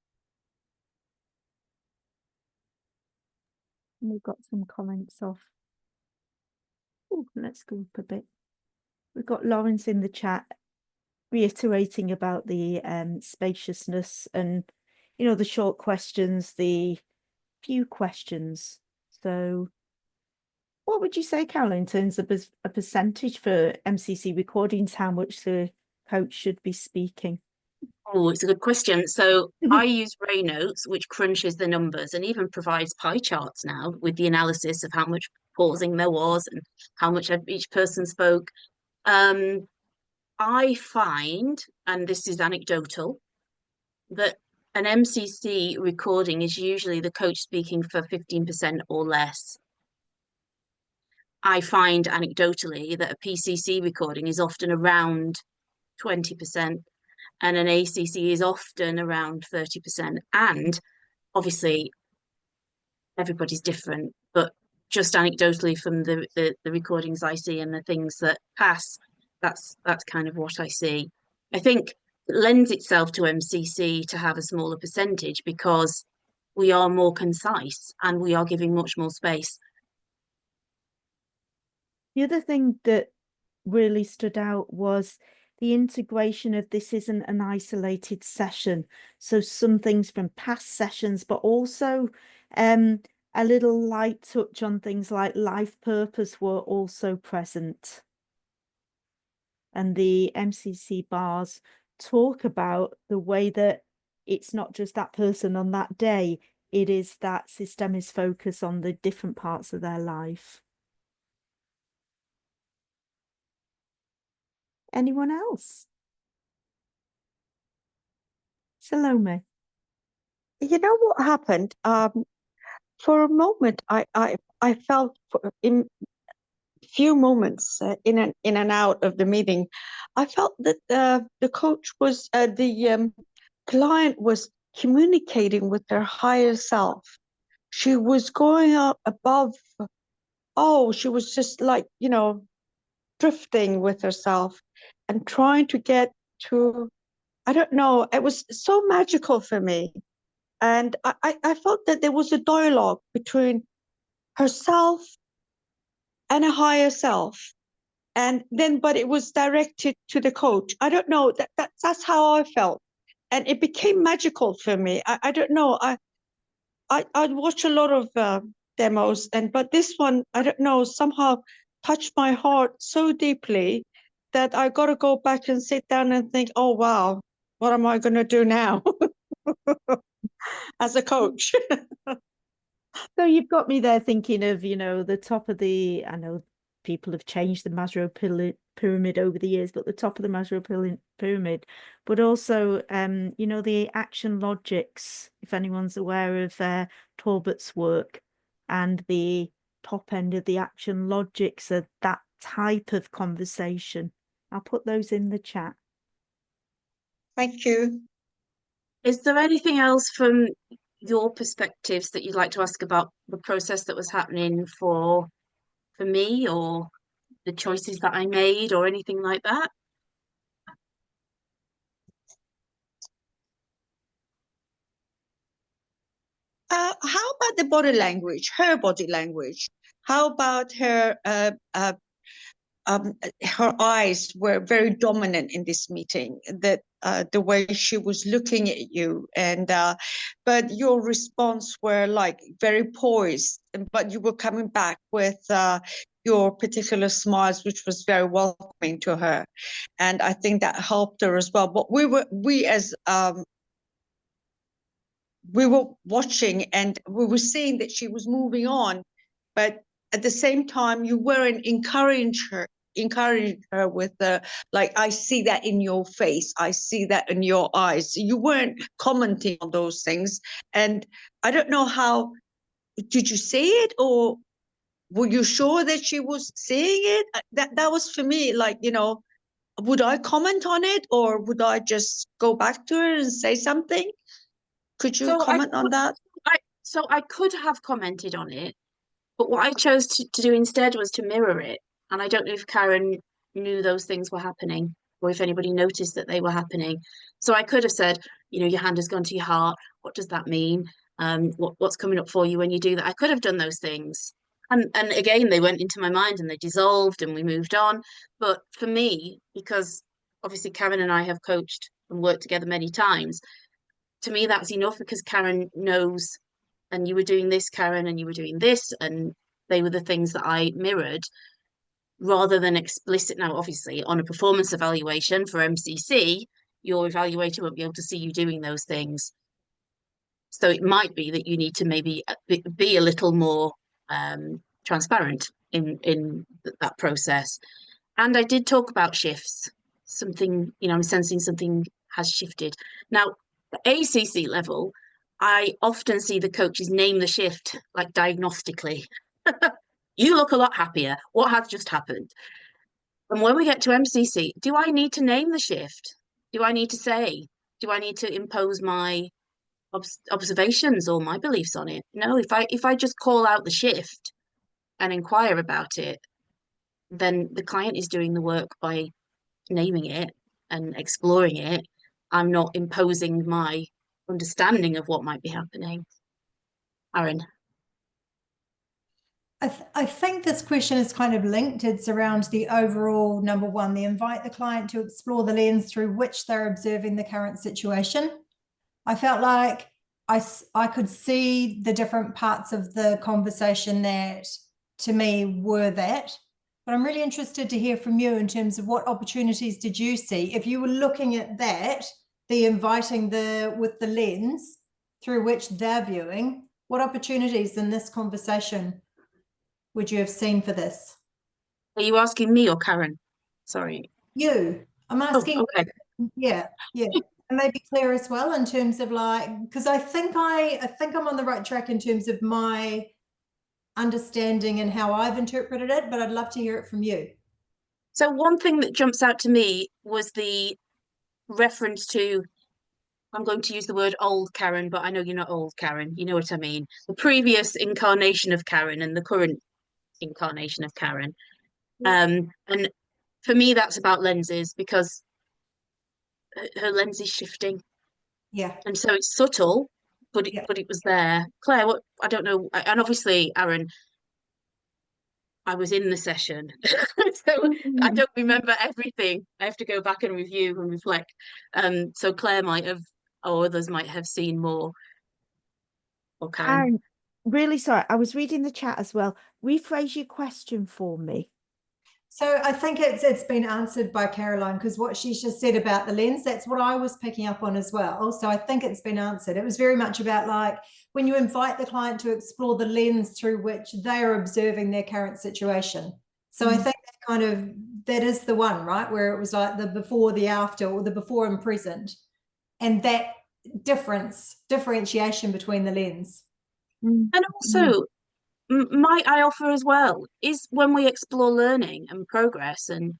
And we've got some comments of. Oh, let's go up a bit. We've got Lawrence in the chat reiterating about the spaciousness and, you know, the short questions, the few questions. So what would you say, Carol, in terms of a percentage for MCC recordings, how much the coach should be speaking? Oh, it's a good question. So I use Ray Notes, which crunches the numbers and even provides pie charts now with the analysis of how much pausing there was and how much each person spoke. I find, and this is anecdotal, that an MCC recording is usually the coach speaking for 15% or less. I find anecdotally that a PCC recording is often around 20%, and an ACC is often around 30%. And obviously, everybody's different, but just anecdotally from the recordings I see and the things that pass, that's kind of what I see. I think it lends itself to MCC to have a smaller percentage because we are more concise and we are giving much more space. The other thing that really stood out was the integration of this isn't an isolated session. So some things from past sessions, but also a little light touch on things like life purpose were also present. And the MCC bars talk about the way that it's not just that person on that day, it is that systemic focus on the different parts of their life. Anyone else? Salome. You know what happened? For a moment, I felt in few moments in and out of the meeting, I felt that the coach was the client was communicating with their higher self. She was going up above. Oh, she was just like, you know, drifting with herself and trying to get to, I don't know, it was so magical for me. And I felt that there was a dialogue between herself and a higher self. And then, but it was directed to the coach. I don't know, that's how I felt. And it became magical for me. I don't know. I'd watch a lot of demos, but this one, I don't know, somehow touched my heart so deeply that I got to go back and sit down and think, oh, wow, what am I going to do now as a coach? So you've got me there thinking of, you know, the top of the, I know people have changed the Maslow pyramid over the years, but the top of the Maslow pyramid, but also, you know, the action logics, if anyone's aware of Talbot's work, and the top end of the action logics are that type of conversation. I'll put those in the chat. Thank you. Is there anything else from your perspectives that you'd like to ask about the process that was happening for me, or the choices that I made, or anything like that? How about the body language, her body language? How about her her eyes were very dominant in this meeting, that the way she was looking at you, and but your response were like very poised, but you were coming back with your particular smiles, which was very welcoming to her. And I think that helped her as well. But we were watching and we were seeing that she was moving on, but at the same time you weren't encouraging her with the, like, I see that in your face, I see that in your eyes. You weren't commenting on those things. And I don't know, how did you see it, or were you sure that she was seeing it? That was for me, like, you know, would I comment on it, or would I just go back to her and say something? Could you comment on that? So I could have commented on it, but what I chose to do instead was to mirror it. And I don't know if Karen knew those things were happening or if anybody noticed that they were happening. So I could have said, you know, your hand has gone to your heart. What does that mean? What's coming up for you when you do that? I could have done those things. And again, they went into my mind and they dissolved and we moved on. But for me, because obviously Karen and I have coached and worked together many times, to me that's enough because Karen knows, and you were doing this, Karen, and you were doing this, and they were the things that I mirrored rather than explicit. Now, obviously, on a performance evaluation for MCC, your evaluator won't be able to see you doing those things. So it might be that you need to maybe be a little more transparent in that process. And I did talk about shifts. Something, you know, I'm sensing something has shifted. Now, the ACC level, I often see the coaches name the shift like diagnostically. You look a lot happier. What has just happened? And when we get to MCC, do I need to name the shift? Do I need to say? Do I need to impose my observations or my beliefs on it? No, if I just call out the shift and inquire about it, then the client is doing the work by naming it and exploring it. I'm not imposing my understanding of what might be happening. Aaron. I think this question is kind of linked. It's around the overall number one, they invite the client to explore the lens through which they're observing the current situation. I felt like I could see the different parts of the conversation that to me were that. But I'm really interested to hear from you in terms of what opportunities did you see? If you were looking at that, the inviting with the lens through which they're viewing, what opportunities in this conversation would you have seen for this? Are you asking me or Karen? Sorry. You. I'm asking. Oh, okay. Yeah. And maybe clear as well in terms of like, because I think I'm on the right track in terms of my understanding and how I've interpreted it, but I'd love to hear it from you. So one thing that jumps out to me was the reference to, I'm going to use the word old Karen, but I know you're not old Karen. You know what I mean? The previous incarnation of Karen and the current incarnation of Karen. And for me, that's about lenses because her lens is shifting. Yeah. And so it's subtle, but it was there. Claire, what, I don't know. And obviously, Aaron, I was in the session, so I don't remember everything. I have to go back and review and reflect. So Claire might have, or others might have seen more. Or Karen. I'm really sorry. I was reading the chat as well. Rephrase your question for me. So I think it's been answered by Caroline, because what she's just said about the lens, that's what I was picking up on as well. So I think it's been answered. It was very much about like when you invite the client to explore the lens through which they are observing their current situation. So I think that is the one, right? Where it was like the before, the after, or the before and present. And that differentiation between the lens. And also, might I offer as well, is when we explore learning and progress and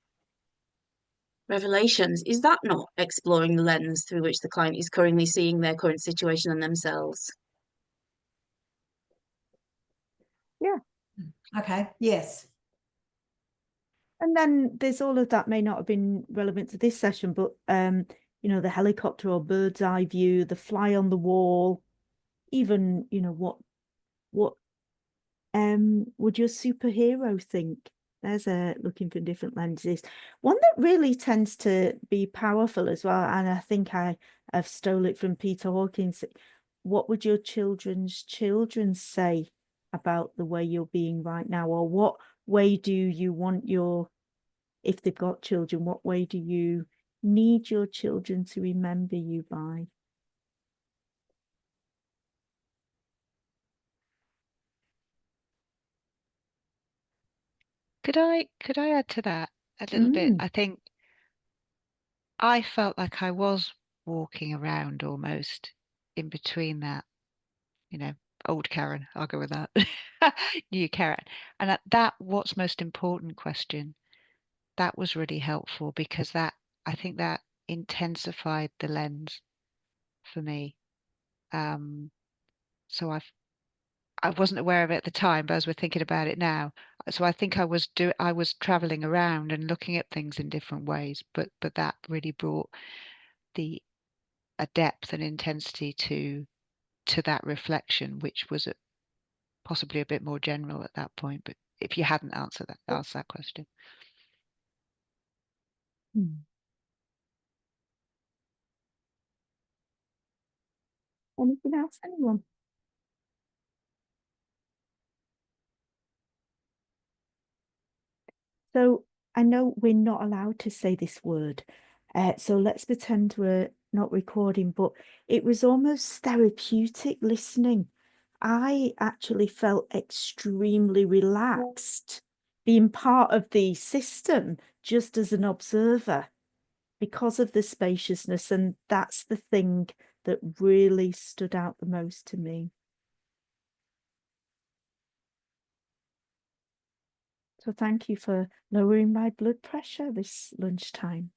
revelations, is that not exploring the lens through which the client is currently seeing their current situation and themselves? Yeah. Okay, yes. And then there's all of that may not have been relevant to this session, but you know, the helicopter or bird's eye view, the fly on the wall, even, you know, what would your superhero think? There's looking for different lenses. One that really tends to be powerful as well, and I think I've stole it from Peter Hawkins. What would your children's children say about the way you're being right now? Or what way do you want if they've got children, what way do you need your children to remember you by? Could I add to that a little bit? I think I felt like I was walking around almost in between that, you know, old Karen, I'll go with that, new Karen. And that what's most important question, that was really helpful because I think that intensified the lens for me. So I wasn't aware of it at the time, but as we're thinking about it now, so I think I was traveling around and looking at things in different ways, but that really brought a depth and intensity to that reflection, which was possibly a bit more general at that point. But if you hadn't asked that question. Anything else, anyone? So I know we're not allowed to say this word, so let's pretend we're not recording, but it was almost therapeutic listening. I actually felt extremely relaxed being part of the system just as an observer because of the spaciousness, and that's the thing that really stood out the most to me. So thank you for lowering my blood pressure this lunchtime.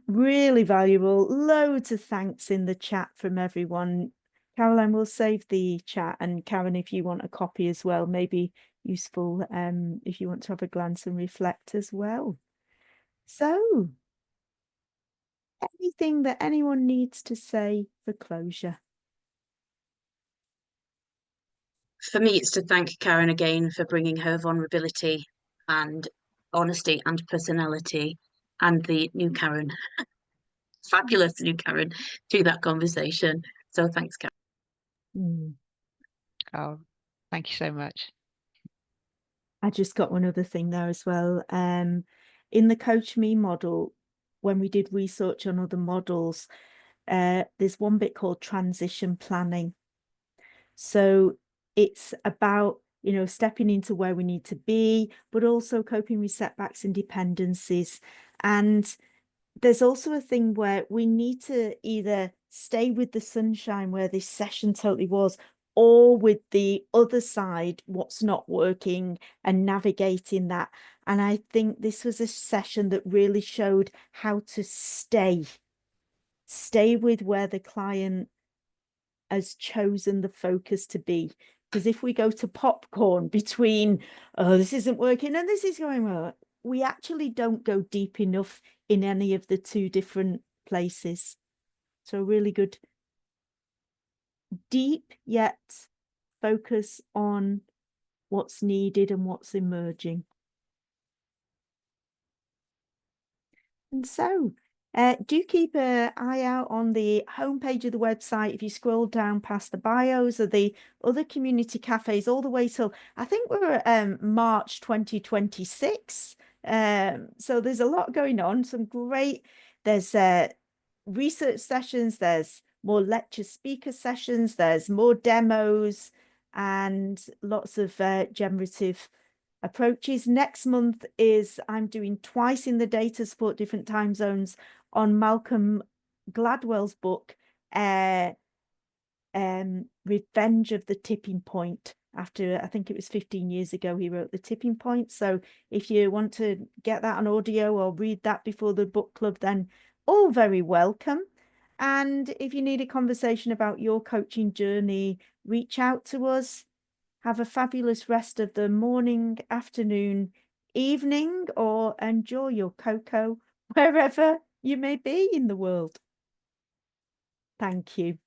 Really valuable. Loads of thanks in the chat from everyone. Caroline, we'll save the chat, and Karen, if you want a copy as well, maybe useful if you want to have a glance and reflect as well. So, anything that anyone needs to say for closure? For me, it's to thank Karen again for bringing her vulnerability and honesty and personality and the new Karen, fabulous new Karen, to that conversation. So thanks, Karen. Oh, thank you so much. I just got one other thing there as well. In the Coach Me model, when we did research on other models, there's one bit called transition planning. So it's about, you know, stepping into where we need to be, but also coping with setbacks and dependencies. And there's also a thing where we need to either stay with the sunshine, where this session totally was, or with the other side, what's not working, and navigating that. And I think this was a session that really showed how to stay with where the client has chosen the focus to be. Because if we go to popcorn between, oh, this isn't working and this is going well, we actually don't go deep enough in any of the two different places. So really good, deep yet focus on what's needed and what's emerging. And so do keep an eye out on the homepage of the website. If you scroll down past the bios of the other community cafes all the way till, I think we're at March 2026. So there's a lot going on, some great, there's research sessions, there's more lecture speaker sessions, there's more demos, and lots of generative approaches. Next month is I'm doing twice in the day to support different time zones on Malcolm Gladwell's book, Revenge of the Tipping Point. After, I think it was 15 years ago, he wrote The Tipping Point. So if you want to get that on audio or read that before the book club, then all very welcome. And if you need a conversation about your coaching journey, reach out to us. Have a fabulous rest of the morning, afternoon, evening, or enjoy your cocoa wherever you may be in the world. Thank you.